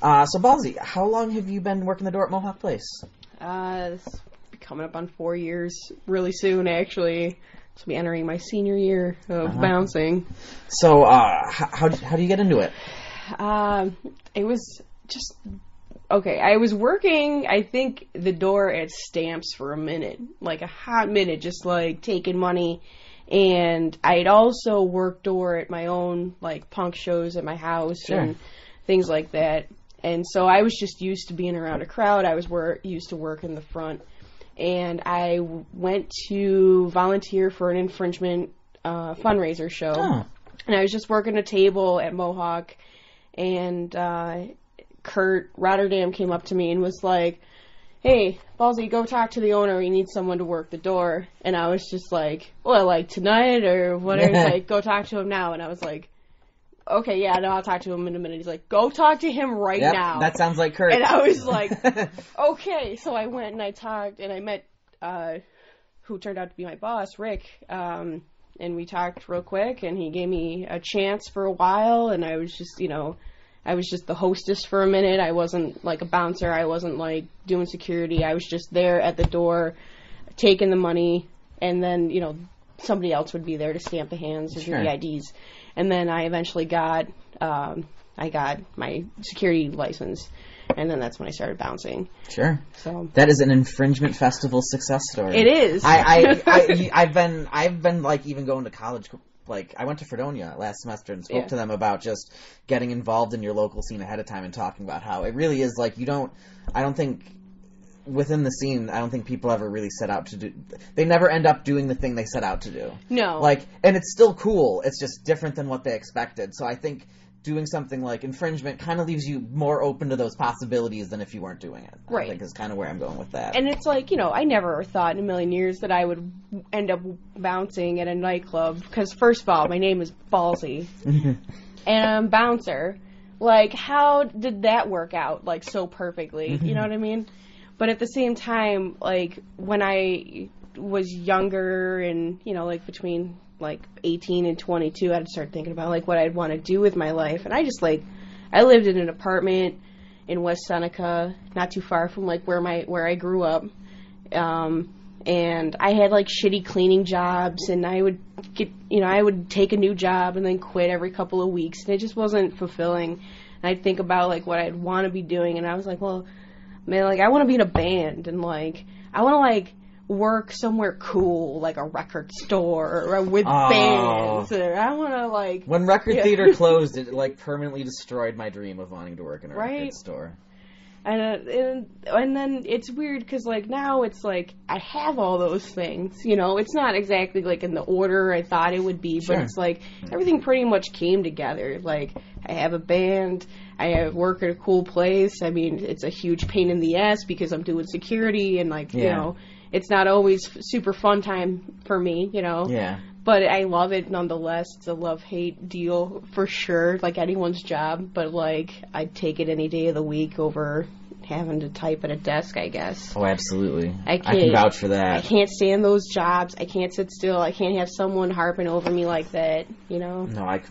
[SPEAKER 5] So, Ballsy, how long have you been working the door at Mohawk Place?
[SPEAKER 8] This will be coming up on 4 years really soon, actually. So I'll be entering my senior year of bouncing.
[SPEAKER 5] So, how do you get into it?
[SPEAKER 8] It was just... Okay, I was working, I think, the door at Stamps for a minute. Like, a hot minute, just, like, taking money. And I'd also worked door at my own, like, punk shows at my house and things like that. And so I was just used to being around a crowd. I was used to work in the front. And I went to volunteer for an infringement fundraiser show. Oh. And I was just working a table at Mohawk. And Kurt Rotterdam came up to me and was like, "Hey, Ballsy, go talk to the owner. We need someone to work the door." And I was just like, "Well, like tonight or whatever." He's like, "Go talk to him now." And I was like, "Okay, yeah, no, I'll talk to him in a minute." He's like, "Go talk to him right now."
[SPEAKER 5] That sounds like Kurt.
[SPEAKER 8] And I was like, "Okay." So I went and I talked and I met who turned out to be my boss, Rick. And we talked real quick and he gave me a chance for a while. And I was just, I was just the hostess for a minute. I wasn't like a bouncer. I wasn't like doing security. I was just there at the door taking the money, and then, somebody else would be there to stamp the hands and do the IDs. And then I eventually got my security license, and then that's when I started bouncing.
[SPEAKER 5] Sure.
[SPEAKER 8] So
[SPEAKER 5] that is an infringement festival success story.
[SPEAKER 8] It is.
[SPEAKER 5] I've been like even going to college. Like, I went to Fredonia last semester and spoke to them about just getting involved in your local scene ahead of time and talking about how it really is like I don't think within the scene, I don't think people ever really set out to do, they never end up doing the thing they set out to do.
[SPEAKER 8] No.
[SPEAKER 5] Like, and it's still cool, it's just different than what they expected. So I think doing something like infringement kind of leaves you more open to those possibilities than if you weren't doing it.
[SPEAKER 8] Right.
[SPEAKER 5] I think is kind of where I'm going with that.
[SPEAKER 8] And it's like, I never thought in a million years that I would end up bouncing at a nightclub. Because first of all, my name is Ballsy. And I'm a bouncer. Like, how did that work out, like, so perfectly? You know what I mean? But at the same time, like, when I was younger and, like, between... like 18 and 22, I'd start thinking about like what I'd want to do with my life. And I just I lived in an apartment in West Seneca, not too far from like where I grew up. And I had like shitty cleaning jobs, and I would I would take a new job and then quit every couple of weeks, and it just wasn't fulfilling. And I'd think about like what I'd want to be doing, and I was like, well, man, like I want to be in a band, and like I want to like work somewhere cool, like a record store or with bands. Or I want to like...
[SPEAKER 5] When Record Theater closed, it like permanently destroyed my dream of wanting to work in a record store.
[SPEAKER 8] And then it's weird because like now it's like I have all those things. It's not exactly like in the order I thought it would be, but it's like everything pretty much came together. Like I have a band, I work at a cool place. I mean, it's a huge pain in the ass because I'm doing security and like it's not always super fun time for me,
[SPEAKER 5] Yeah.
[SPEAKER 8] But I love it nonetheless. It's a love-hate deal for sure, like anyone's job. But, like, I'd take it any day of the week over having to type at a desk, I guess.
[SPEAKER 5] Oh, absolutely. I can vouch for that.
[SPEAKER 8] I can't stand those jobs. I can't sit still. I can't have someone harping over me like that, No,
[SPEAKER 5] I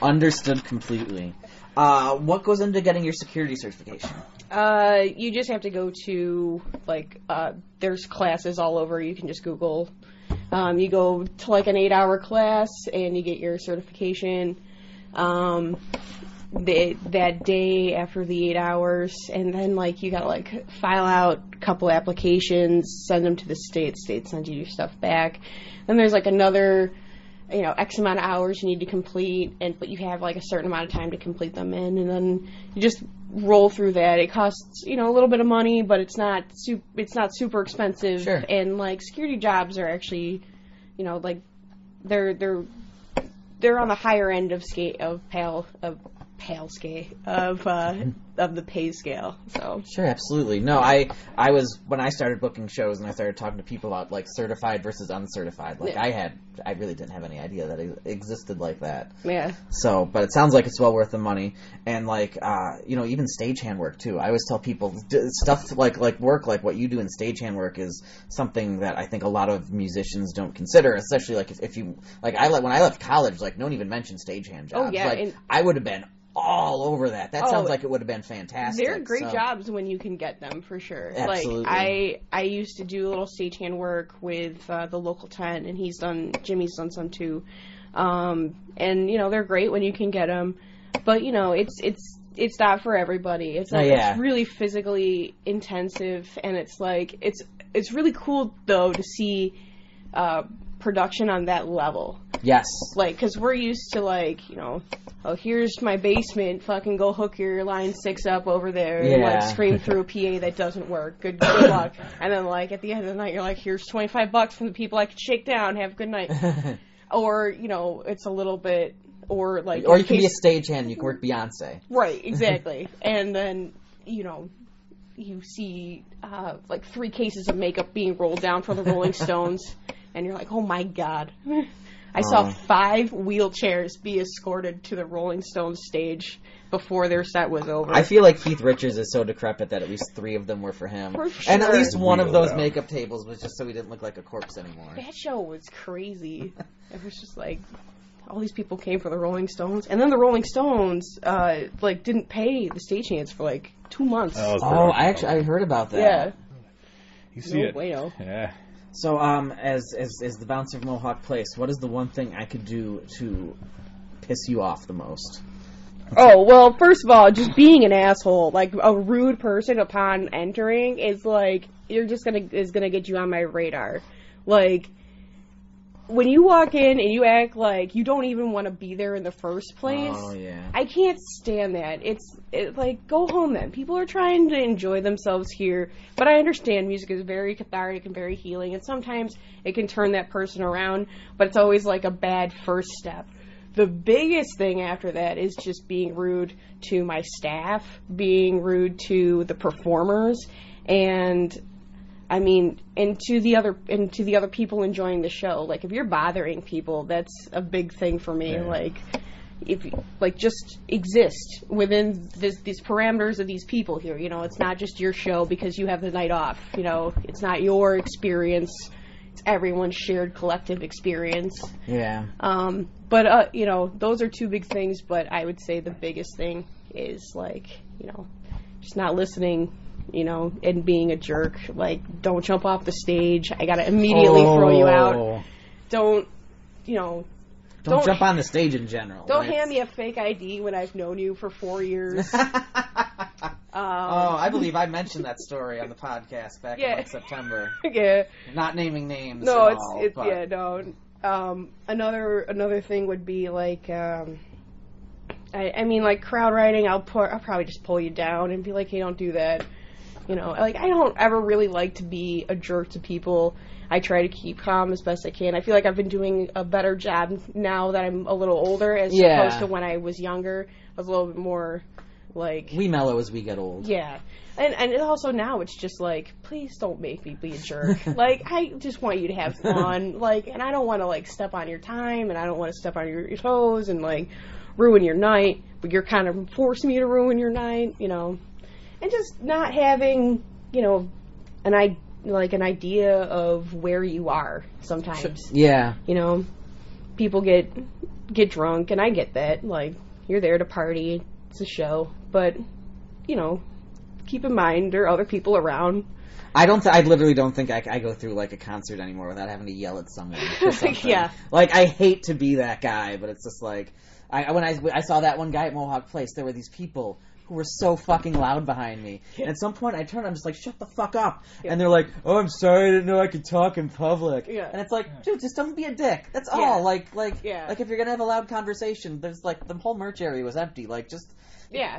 [SPEAKER 5] understood completely. What goes into getting your security certification?
[SPEAKER 8] You just have to go to, like, there's classes all over. You can just Google. You go to, like, an 8-hour class, and you get your certification that day after the 8 hours. And then, like, you got to, like, file out a couple applications, send them to the state. State sends you your stuff back. Then there's, like, another... X amount of hours you need to complete, but you have like a certain amount of time to complete them in, and then you just roll through that. It costs a little bit of money, but it's not super expensive.
[SPEAKER 5] Sure.
[SPEAKER 8] And like security jobs are actually, like they're on the higher end of the pay scale. So
[SPEAKER 5] Sure, absolutely. No, I was, when I started booking shows and I started talking to people about like certified versus uncertified, like
[SPEAKER 8] Yeah.
[SPEAKER 5] I really didn't have any idea that it existed like that.
[SPEAKER 8] yeah.
[SPEAKER 5] So, but it sounds like it's well worth the money, and like, even stagehand work too. I always tell people stuff like work like what you do in stagehand work is something that I think a lot of musicians don't consider, especially like if you like when I left college, like no one even mentioned stagehand jobs.
[SPEAKER 8] Oh, yeah,
[SPEAKER 5] like
[SPEAKER 8] and-
[SPEAKER 5] I would have been all over that. That
[SPEAKER 8] Oh,
[SPEAKER 5] sounds like it would have been fantastic.
[SPEAKER 8] They're great
[SPEAKER 5] so.
[SPEAKER 8] jobs when you can get them, for sure.
[SPEAKER 5] Absolutely.
[SPEAKER 8] Like, I used to do a little stagehand work with the local 10, and Jimmy's done some too. And, they're great when you can get them. But, it's not for everybody. It's like,
[SPEAKER 5] yeah.
[SPEAKER 8] It's really physically intensive, and it's like, it's really cool, though, to see production on that level.
[SPEAKER 5] Yes.
[SPEAKER 8] Like, because we're used to, like, oh, here's my basement, fucking go hook your line 6 up over there and, like, scream through a PA that doesn't work. Good luck. And then, like, at the end of the night, you're like, here's $25 from the people I could shake down. Have a good night. Or, it's a little bit, or, like...
[SPEAKER 5] Or you can be a stagehand, you can work Beyonce.
[SPEAKER 8] Right, exactly. And then, you see, 3 cases of makeup being rolled down for the Rolling Stones, and you're like, oh my god. I saw 5 wheelchairs be escorted to the Rolling Stones stage before their set was over.
[SPEAKER 5] I feel like Keith Richards is so decrepit that at least 3 of them were for him.
[SPEAKER 8] For sure.
[SPEAKER 5] And at least one of those makeup tables was just so he didn't look like a corpse anymore.
[SPEAKER 8] That show was crazy. It was just like, all these people came for the Rolling Stones. And then the Rolling Stones, didn't pay the stagehands for, 2 months.
[SPEAKER 5] I heard about that.
[SPEAKER 8] Yeah.
[SPEAKER 9] You see it.
[SPEAKER 8] Bueno.
[SPEAKER 9] Yeah.
[SPEAKER 5] So, as the bouncer of Mohawk Place, what is the one thing I could do to piss you off the most?
[SPEAKER 8] Oh, well, first of all, just being an asshole, like, a rude person upon entering is, like, is gonna get you on my radar. Like, when you walk in and you act like you don't even want to be there in the first place, I can't stand that. It's like, go home then. People are trying to enjoy themselves here, but I understand music is very cathartic and very healing, and sometimes it can turn that person around, but it's always like a bad first step. The biggest thing after that is just being rude to my staff, being rude to the performers, and to the other people enjoying the show. Like, if you're bothering people, that's a big thing for me.
[SPEAKER 9] Yeah.
[SPEAKER 8] Like, if just exist within these parameters of these people here. It's not just your show because you have the night off. It's not your experience. It's everyone's shared collective experience.
[SPEAKER 5] Yeah.
[SPEAKER 8] But those are 2 big things. But I would say the biggest thing is just not listening. And being a jerk. Like, don't jump off the stage. I gotta immediately throw you out. Don't
[SPEAKER 5] jump on the stage in general.
[SPEAKER 8] Don't hand me a fake ID when I've known you for 4 years.
[SPEAKER 5] I believe I mentioned that story on the podcast back in September.
[SPEAKER 8] Yeah.
[SPEAKER 5] Not naming names.
[SPEAKER 8] No,
[SPEAKER 5] No.
[SPEAKER 8] Another thing would be like, like crowd writing. I'll probably just pull you down and be like, hey, don't do that. I don't ever really like to be a jerk to people. I try to keep calm as best I can. I feel like I've been doing a better job now that I'm a little older as opposed to when I was younger. I was a little bit more like...
[SPEAKER 5] We mellow as we get old.
[SPEAKER 8] Yeah. And also now it's just like, please don't make me be a jerk. I just want you to have fun. And I don't want to, step on your time, and I don't want to step on your toes and, ruin your night. But you're kind of forcing me to ruin your night, And just not having, an idea of where you are sometimes.
[SPEAKER 5] Yeah.
[SPEAKER 8] People get drunk, and I get that. You're there to party. It's a show. But, keep in mind there are other people around.
[SPEAKER 5] I literally don't think I go through, a concert anymore without having to yell at someone for something.
[SPEAKER 8] Yeah.
[SPEAKER 5] I hate to be that guy, but it's just when I saw that one guy at Mohawk Place, there were these people who were so fucking loud behind me. And at some point I turned, I'm just like, shut the fuck up. Yeah. And they're like, oh, I'm sorry, I didn't know I could talk in public. Yeah. And it's like, dude, just don't be a dick. That's all. If you're gonna have a loud conversation, there's the whole merch area was empty. Just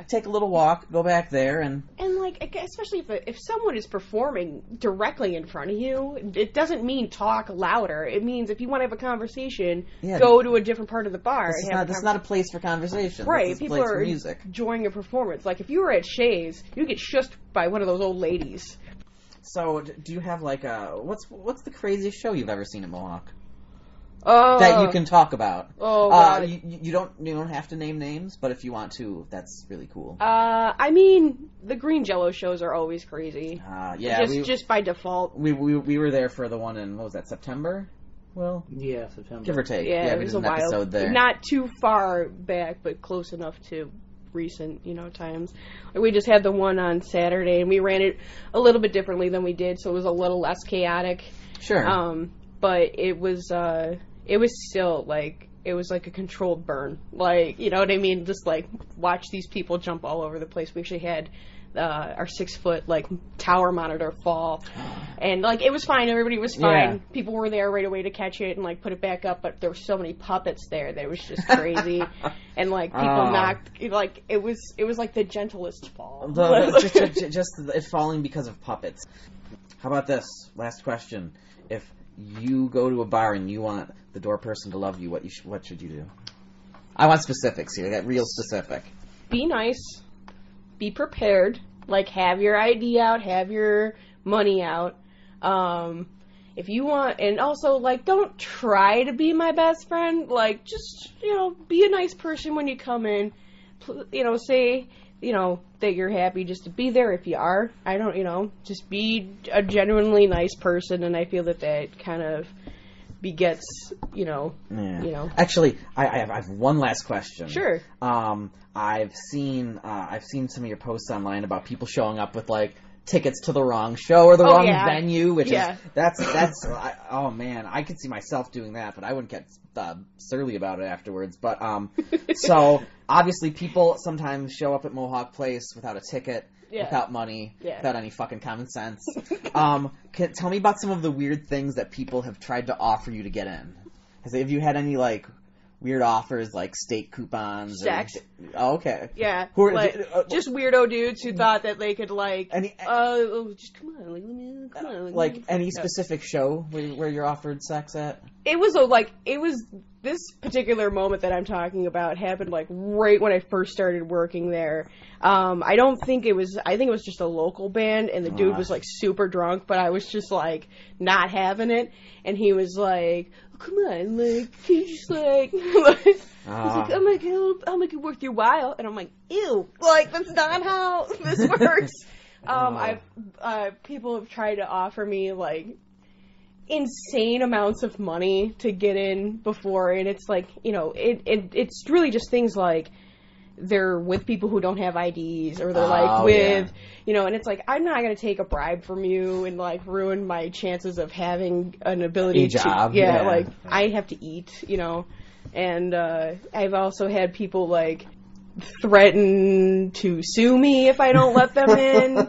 [SPEAKER 5] take a little walk, go back there, and
[SPEAKER 8] especially if someone is performing directly in front of you, it doesn't mean talk louder. It means if you want to have a conversation, go to a different part of the bar.
[SPEAKER 5] This is not a place for conversation.
[SPEAKER 8] Right,
[SPEAKER 5] this is
[SPEAKER 8] people
[SPEAKER 5] a place
[SPEAKER 8] are
[SPEAKER 5] for music.
[SPEAKER 8] enjoying a performance. it's like if you were at Shay's, you get shushed by one of those old ladies.
[SPEAKER 5] So, do you have like what's the craziest show you've ever seen at Mohawk?
[SPEAKER 8] Oh.
[SPEAKER 5] That you can talk about.
[SPEAKER 8] Oh, God.
[SPEAKER 5] You don't have to name names, but if you want to, that's really cool.
[SPEAKER 8] I mean, the Green Jello shows are always crazy.
[SPEAKER 5] Yeah,
[SPEAKER 8] just by default.
[SPEAKER 5] We were there for the one in, what was that, September? Well,
[SPEAKER 6] yeah, September.
[SPEAKER 5] Give or take.
[SPEAKER 8] Yeah,
[SPEAKER 5] we
[SPEAKER 8] it was
[SPEAKER 5] did
[SPEAKER 8] a
[SPEAKER 5] an
[SPEAKER 8] while.
[SPEAKER 5] episode there.
[SPEAKER 8] Not too far back, but close enough to recent, times. Like, we just had the one on Saturday, and we ran it a little bit differently than we did, so it was a little less chaotic.
[SPEAKER 5] Sure.
[SPEAKER 8] But it was still like, it was like a controlled burn. Like, you know what I mean? Just like watch these people jump all over the place. We actually had our 6-foot like tower monitor fall, and like it was fine. Everybody was fine.
[SPEAKER 5] Yeah.
[SPEAKER 8] People were there right away to catch it and like put it back up. But there were so many puppets there that it was just crazy, and like people knocked. Like it was like the gentlest fall.
[SPEAKER 5] Just it falling because of puppets. How about this? Last question. If you go to a bar and you want the door person to love you, what should you do? I want specifics here. Get real specific.
[SPEAKER 8] Be nice. Be prepared. Like, have your ID out. Have your money out. If you want, and also, like, don't try to be my best friend. Like, just, be a nice person when you come in. Say, that you're happy just to be there if you are. I don't, just be a genuinely nice person, and I feel that kind of begets,
[SPEAKER 5] Actually, I have one last question.
[SPEAKER 8] Sure.
[SPEAKER 5] I've seen some of your posts online about people showing up with like tickets to the wrong show or the wrong venue, which is that's oh man, I could see myself doing that, but I wouldn't get surly about it afterwards. But so obviously people sometimes show up at Mohawk Place without a ticket. Yeah. Without money, without any fucking common sense. Tell me about some of the weird things that people have tried to offer you to get in. Have you had any like weird offers, like steak coupons?
[SPEAKER 8] Sex.
[SPEAKER 5] Oh, okay.
[SPEAKER 8] Yeah. Just weirdo dudes who thought that they could just come on,
[SPEAKER 5] like any specific show where you're offered sex at?
[SPEAKER 8] It was this particular moment that I'm talking about happened like right when I first started working there. I think it was just a local band, and the dude was like super drunk, but I was just like not having it, and he was like, oh, come on, like, can you just like, he's like, I'll make it worth your while, and I'm like, ew, like, that's not how this works. People have tried to offer me like insane amounts of money to get in before, and it's like, it's really just things like they're with people who don't have IDs, or they're and it's like, I'm not going to take a bribe from you and like ruin my chances of having an ability
[SPEAKER 5] job.
[SPEAKER 8] Like I have to eat, and I've also had people like threaten to sue me if I don't let them in,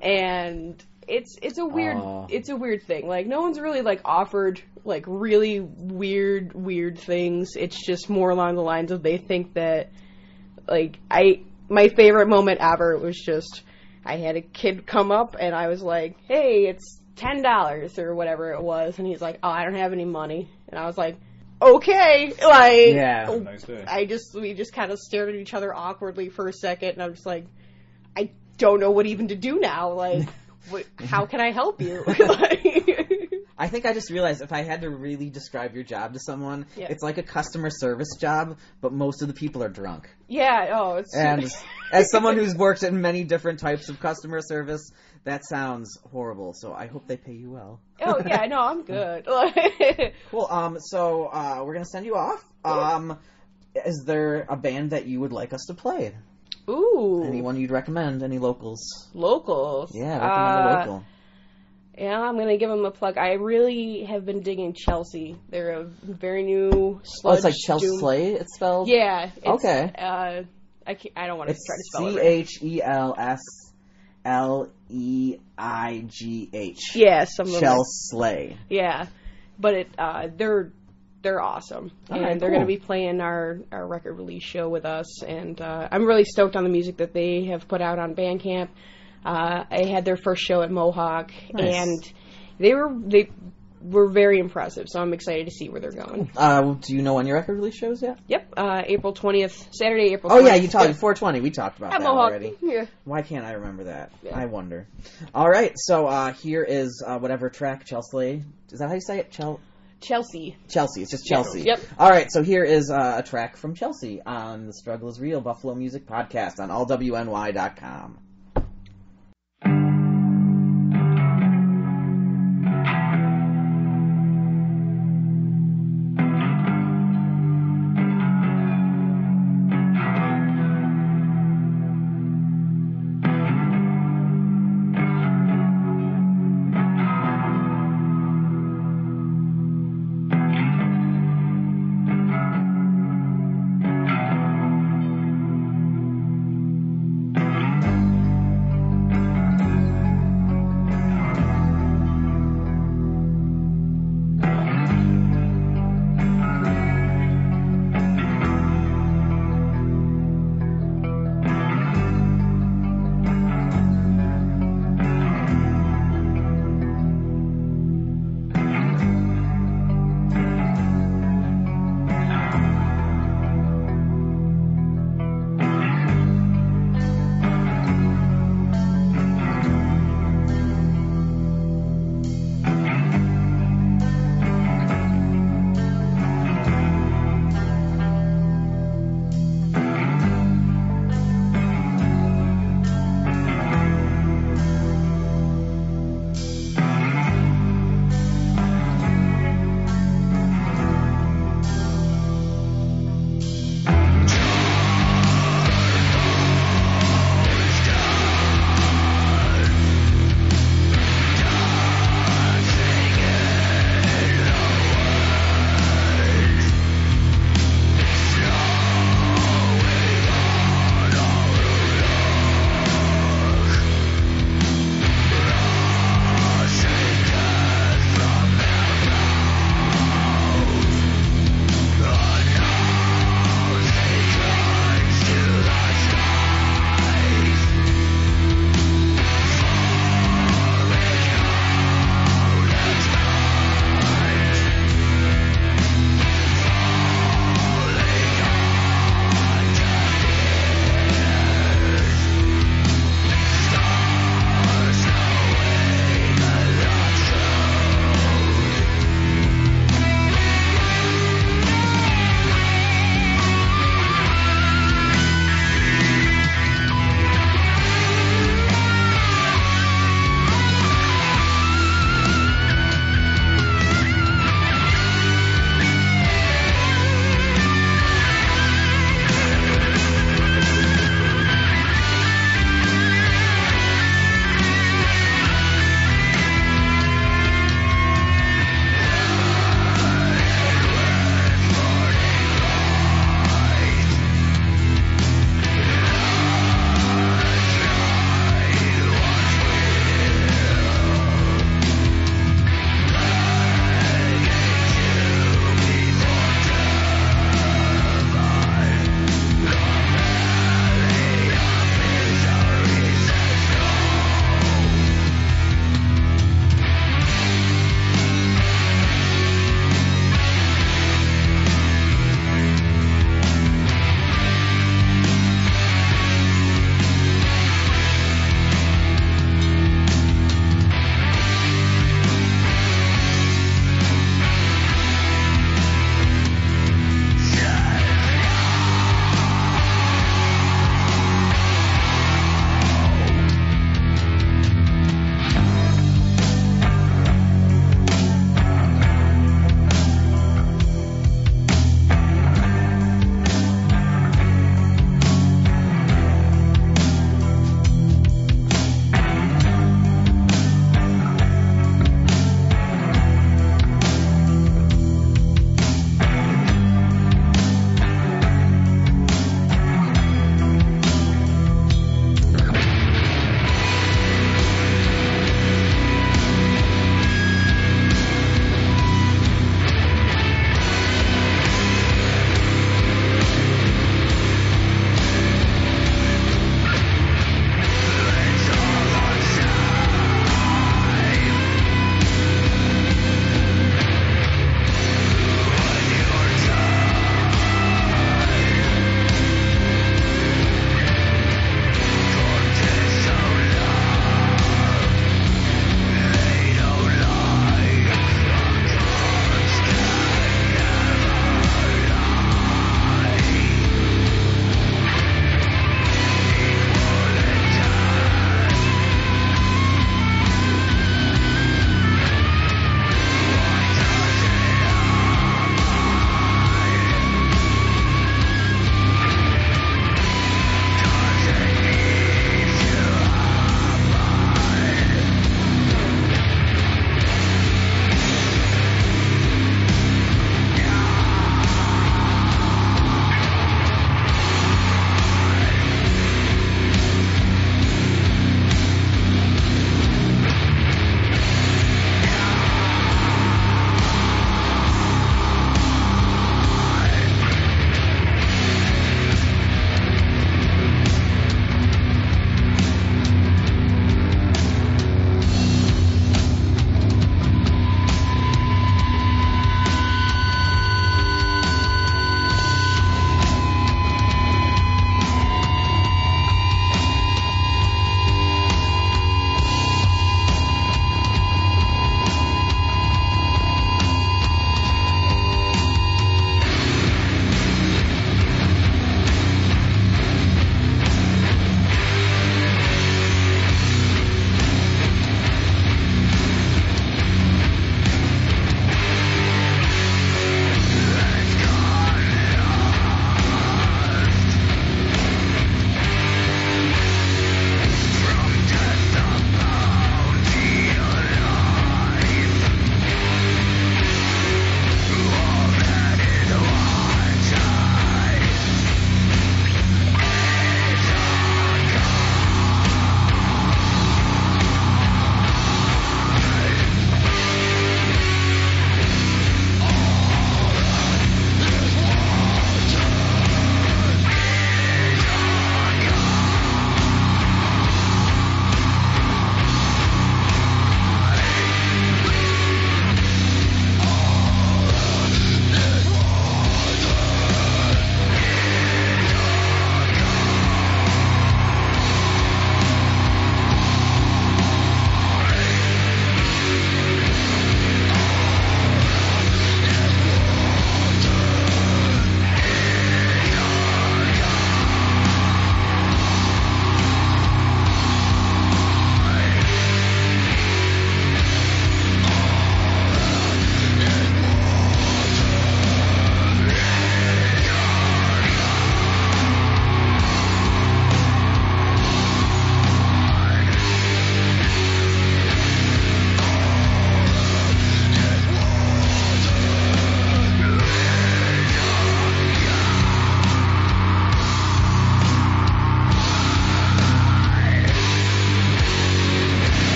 [SPEAKER 8] and it's a weird thing. Like, no one's really like offered like really weird things. It's just more along the lines of they think that like my favorite moment ever was just I had a kid come up and I was like, hey, it's $10 or whatever it was, and he's like, oh, I don't have any money, and I was like, okay, like,
[SPEAKER 9] nice day.
[SPEAKER 8] We just kind of stared at each other awkwardly for a second, and I'm just like, I don't know what even to do now, like, how can I help you?
[SPEAKER 5] I think I just realized if I had to really describe your job to someone, it's like a customer service job, but most of the people are drunk.
[SPEAKER 8] Yeah,
[SPEAKER 5] And as someone who's worked in many different types of customer service, that sounds horrible, so I hope they pay you well.
[SPEAKER 8] Oh, yeah, no, I'm good.
[SPEAKER 5] Cool, so we're going to send you off. Is there a band that you would like us to play?
[SPEAKER 8] Ooh.
[SPEAKER 5] Anyone you'd recommend? Any locals?
[SPEAKER 8] Locals?
[SPEAKER 5] Yeah, recommend a local.
[SPEAKER 8] Yeah, I'm going to give them a plug. I really have been digging Chelseigh. They're a very new sludge.
[SPEAKER 5] Oh, it's like Chelseigh, it's spelled?
[SPEAKER 8] Yeah.
[SPEAKER 5] Okay.
[SPEAKER 8] I don't want to try to spell it.
[SPEAKER 5] CHELSLEIGH.
[SPEAKER 8] Yeah, something like
[SPEAKER 5] Chelseigh.
[SPEAKER 8] Yeah. But they're awesome. And they're going to be playing our record release show with us. And I'm really stoked on the music that they have put out on Bandcamp. I had their first show at Mohawk, and they were very impressive. So I'm excited to see where they're going.
[SPEAKER 5] Do you know when your record release shows yet?
[SPEAKER 8] Yep, April 20th, Saturday, April 20th.
[SPEAKER 5] Oh yeah, you talked 420. We talked about
[SPEAKER 8] At
[SPEAKER 5] that
[SPEAKER 8] Mohawk.
[SPEAKER 5] already.
[SPEAKER 8] Yeah.
[SPEAKER 5] Why can't I remember that?
[SPEAKER 8] Yeah.
[SPEAKER 5] I wonder. All right, so here is whatever track Chelseigh. Is that how you say it?
[SPEAKER 8] Chelsea.
[SPEAKER 5] Chelsea. It's just Chelsea.
[SPEAKER 8] Yep.
[SPEAKER 5] All right, so here is a track from Chelsea on the Struggle is Real Buffalo Music Podcast on allwny.com.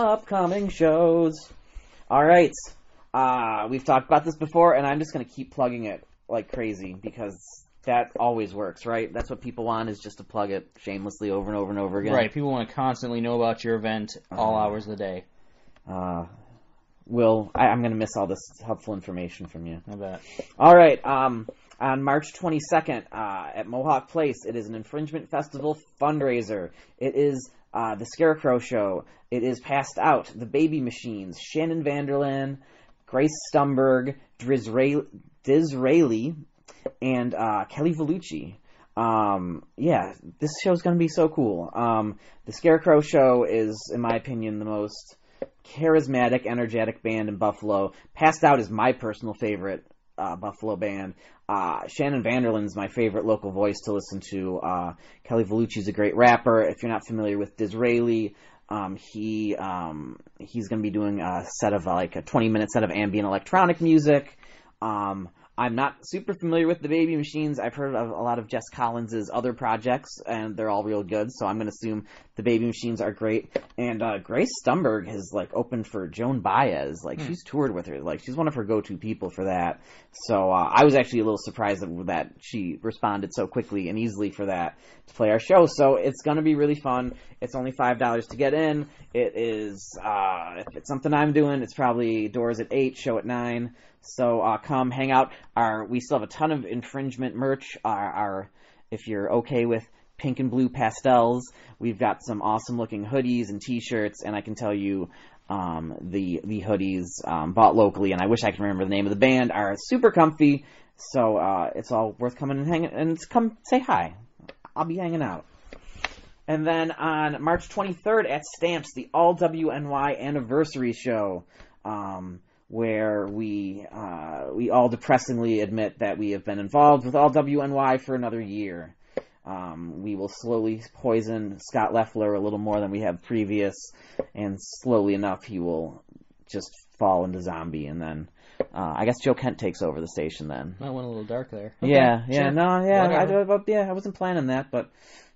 [SPEAKER 5] Upcoming shows. All right. We've talked about this before, and I'm just going to keep plugging it like crazy because that always works, right? That's what people want, is just to plug it shamelessly over and over and over again.
[SPEAKER 6] Right. People want to constantly know about your event all hours of the day.
[SPEAKER 5] Will, I'm going to miss all this helpful information from you.
[SPEAKER 6] I bet.
[SPEAKER 5] All right. On March 22nd at Mohawk Place, it is an infringement festival fundraiser. It is the Scarecrow Show. It is Passed Out, The Baby Machines, Shannon Vanderland, Grace Stumberg, Disraeli, and Kelly Vellucci. This show's going to be so cool. The Scarecrow Show is, in my opinion, the most charismatic, energetic band in Buffalo. Passed Out is my personal favorite Buffalo band. Shannon Vanderland's my favorite local voice to listen to. Kelly Vellucci's a great rapper. If you're not familiar with Disraeli, he's going to be doing a set of like a 20-minute set of ambient electronic music. I'm not super familiar with the Baby Machines. I've heard of a lot of Jess Collins' other projects, and they're all real good, so I'm going to assume the Baby Machines are great. And Grace Stumberg has, like, opened for Joan Baez. Like, she's toured with her. Like, she's one of her go-to people for that. So I was actually a little surprised that she responded so quickly and easily for that to play our show. So it's going to be really fun. It's only $5 to get in. It is, if it's something I'm doing, it's probably doors at 8, show at 9. So come hang out. We still have a ton of infringement merch. If you're okay with pink and blue pastels, we've got some awesome looking hoodies and T-shirts. And I can tell you, the hoodies bought locally, and I wish I could remember the name of the band, are super comfy. So it's all worth coming and hanging. And come say hi. I'll be hanging out. And then on March 23rd at Stamps, the All WNY Anniversary Show. Where we all depressingly admit that we have been involved with All WNY for another year. We will slowly poison Scott Leffler a little more than we have previous, and slowly enough he will just fall into zombie, and then I guess Joe Kent takes over the station then.
[SPEAKER 6] That went a little dark there. Okay,
[SPEAKER 5] Sure. I wasn't planning that, but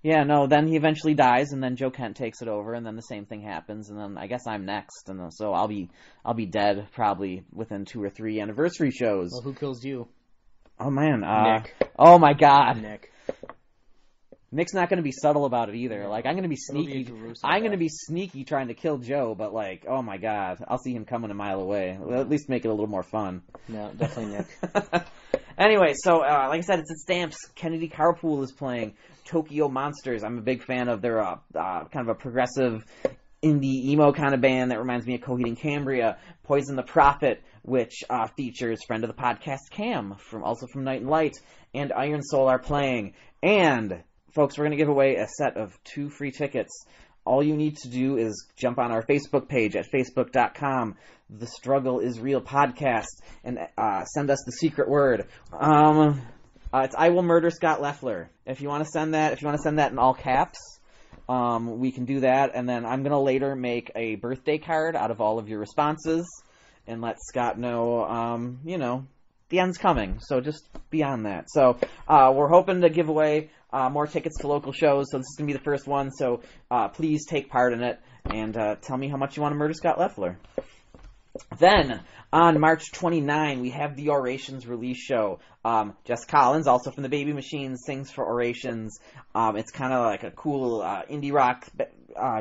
[SPEAKER 5] then he eventually dies, and then Joe Kent takes it over, and then the same thing happens, and then I guess I'm next, and so I'll be dead probably within 2 or 3 anniversary shows.
[SPEAKER 6] Well, who kills you?
[SPEAKER 5] Oh man,
[SPEAKER 6] Nick.
[SPEAKER 5] Oh my God,
[SPEAKER 6] Nick.
[SPEAKER 5] Nick's not going to be subtle about it either. Like, I'm going to be sneaky.
[SPEAKER 6] I'm
[SPEAKER 5] going to be sneaky trying to kill Joe, but like, oh my God, I'll see him coming a mile away. Well, at least make it a little more fun.
[SPEAKER 6] No, definitely Nick.
[SPEAKER 5] Anyway, so like I said, it's at Stamps. Kennedy Carpool is playing. Tokyo Monsters. I'm a big fan of their kind of a progressive indie emo kind of band that reminds me of Coheed and Cambria. Poison the Prophet, which features friend of the podcast Cam, also from Night and Light, and Iron Soul are playing. And folks, we're going to give away a set of 2 free tickets. All you need to do is jump on our Facebook page at facebook.com, The Struggle Is Real Podcast, and send us the secret word. It's I will murder Scott Leffler. If you want to send that in all caps, we can do that. And then I'm going to later make a birthday card out of all of your responses and let Scott know, the end's coming. So just be on that. So we're hoping to give away more tickets to local shows. So this is going to be the first one. So please take part in it and tell me how much you want to murder Scott Leffler. Then, on March 29, we have the Orations release show. Jess Collins, also from the Baby Machines, sings for Orations. It's kind of like a cool indie rock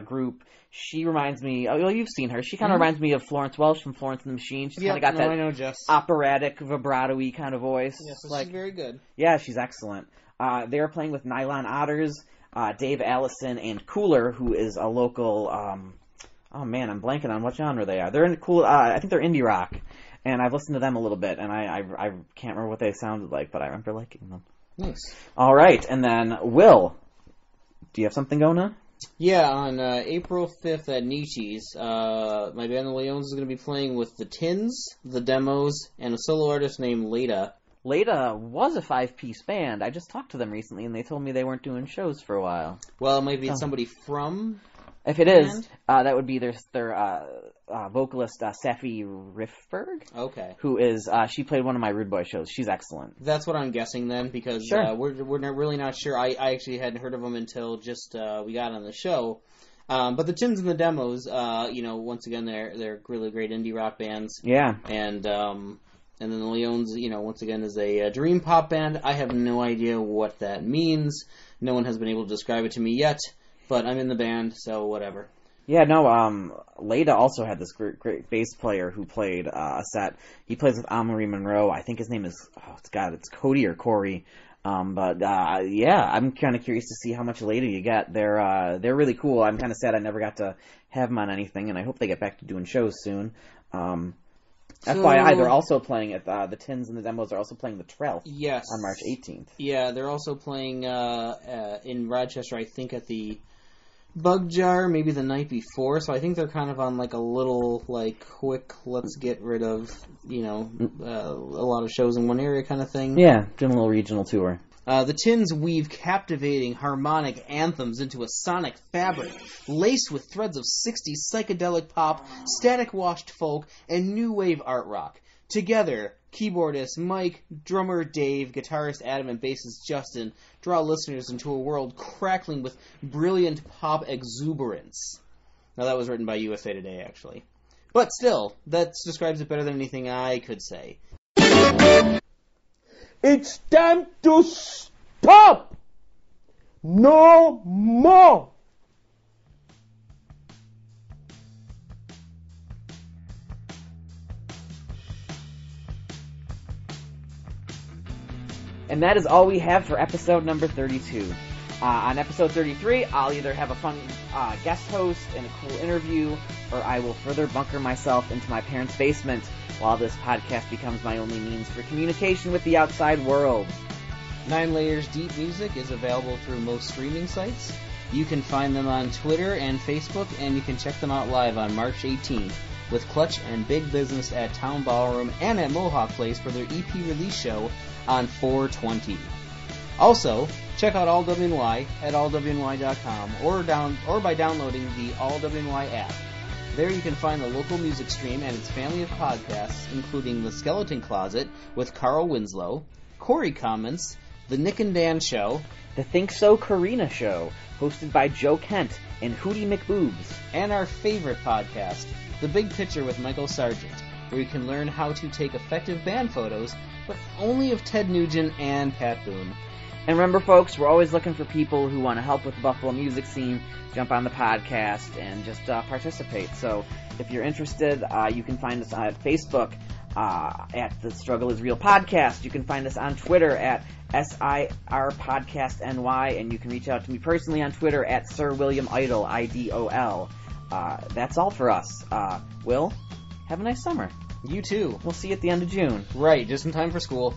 [SPEAKER 5] group. She reminds me, you've seen her. She kind of reminds me of Florence Welch from Florence and the Machine. She's kind of got that operatic, vibrato-y kind of voice.
[SPEAKER 6] Yes, she's very good.
[SPEAKER 5] Yeah, she's excellent. They are playing with Nylon Otters, Dave Allison, and Cooler, who is a local... oh man, I'm blanking on what genre they are. They're in cool. I think they're indie rock, and I've listened to them a little bit, and I can't remember what they sounded like, but I remember liking them.
[SPEAKER 6] Nice.
[SPEAKER 5] All right, and then Will, do you have something going on?
[SPEAKER 6] Yeah, on April 5th at Nietzsche's, my band The Leones is going to be playing with the Tins, the Demos, and a solo artist named Leda.
[SPEAKER 5] Leda was a 5-piece band. I just talked to them recently, and they told me they weren't doing shows for a while.
[SPEAKER 6] Well, maybe it's somebody from.
[SPEAKER 5] If it is, that would be their vocalist, Safi Riffberg.
[SPEAKER 6] Okay.
[SPEAKER 5] Who is, she played one of my Rude Boy shows. She's excellent.
[SPEAKER 6] That's what I'm guessing then, because we're really not sure. I actually hadn't heard of them until just we got on the show. But the Tins and the Demos, once again, they're really great indie rock bands.
[SPEAKER 5] Yeah.
[SPEAKER 6] And then the Leones, once again, is a dream pop band. I have no idea what that means. No one has been able to describe it to me yet, but I'm in the band, so whatever.
[SPEAKER 5] Yeah, no, Leda also had this great bass player who played a set. He plays with Amory Monroe. I think his name is, it's Cody or Corey. Yeah, I'm kind of curious to see how much Leda you get. They're really cool. I'm kind of sad I never got to have them on anything, and I hope they get back to doing shows soon. FYI, they're also playing at the Tins and the Demos are also playing the 12th on March 18th.
[SPEAKER 6] Yeah, they're also playing in Rochester, I think, at the Bug Jar, maybe the night before, so I think they're kind of on like a little, quick, let's get rid of, a lot of shows in one area kind of thing.
[SPEAKER 5] Yeah, doing a little regional tour.
[SPEAKER 6] The Tins weave captivating harmonic anthems into a sonic fabric, laced with threads of 60s psychedelic pop, static-washed folk, and new wave art rock. Together, keyboardist Mike, drummer Dave, guitarist Adam, and bassist Justin draw listeners into a world crackling with brilliant pop exuberance. Now, that was written by USA Today, actually. But still, that describes it better than anything I could say.
[SPEAKER 10] It's time to stop! No more!
[SPEAKER 5] And that is all we have for episode number 32. On episode 33, I'll either have a fun guest host and a cool interview, or I will further bunker myself into my parents' basement while this podcast becomes my only means for communication with the outside world.
[SPEAKER 6] 9 Layers Deep music is available through most streaming sites. You can find them on Twitter and Facebook, and you can check them out live on March 18th with Clutch and Big Business at Town Ballroom and at Mohawk Place for their EP release show on 4/20. Also, check out All WNY at allwny.com or by downloading the All WNY app. There you can find the local music stream and its family of podcasts, including The Skeleton Closet with Carl Winslow, Corey Comments, The Nick and Dan Show,
[SPEAKER 5] The Think So Karina Show, hosted by Joe Kent and Hootie McBoobs,
[SPEAKER 6] and our favorite podcast, The Big Picture with Michael Sargent, where you can learn how to take effective band photos, but only of Ted Nugent and Pat Boone.
[SPEAKER 5] And remember, folks, we're always looking for people who want to help with the Buffalo music scene, jump on the podcast, and just participate. So if you're interested, you can find us on Facebook at The Struggle Is Real Podcast. You can find us on Twitter at SIR Podcast NY, and you can reach out to me personally on Twitter at Sir William Idol, IDOL. That's all for us. Will, have a nice summer.
[SPEAKER 6] You too.
[SPEAKER 5] We'll see you at the end of June.
[SPEAKER 6] Right, just in time for school.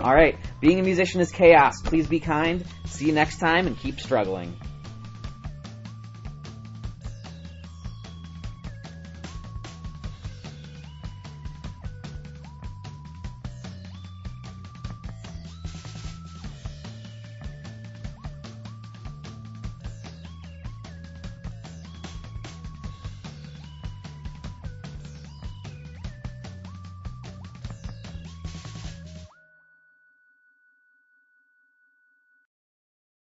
[SPEAKER 5] All right, being a musician is chaos. Please be kind. See you next time and keep struggling.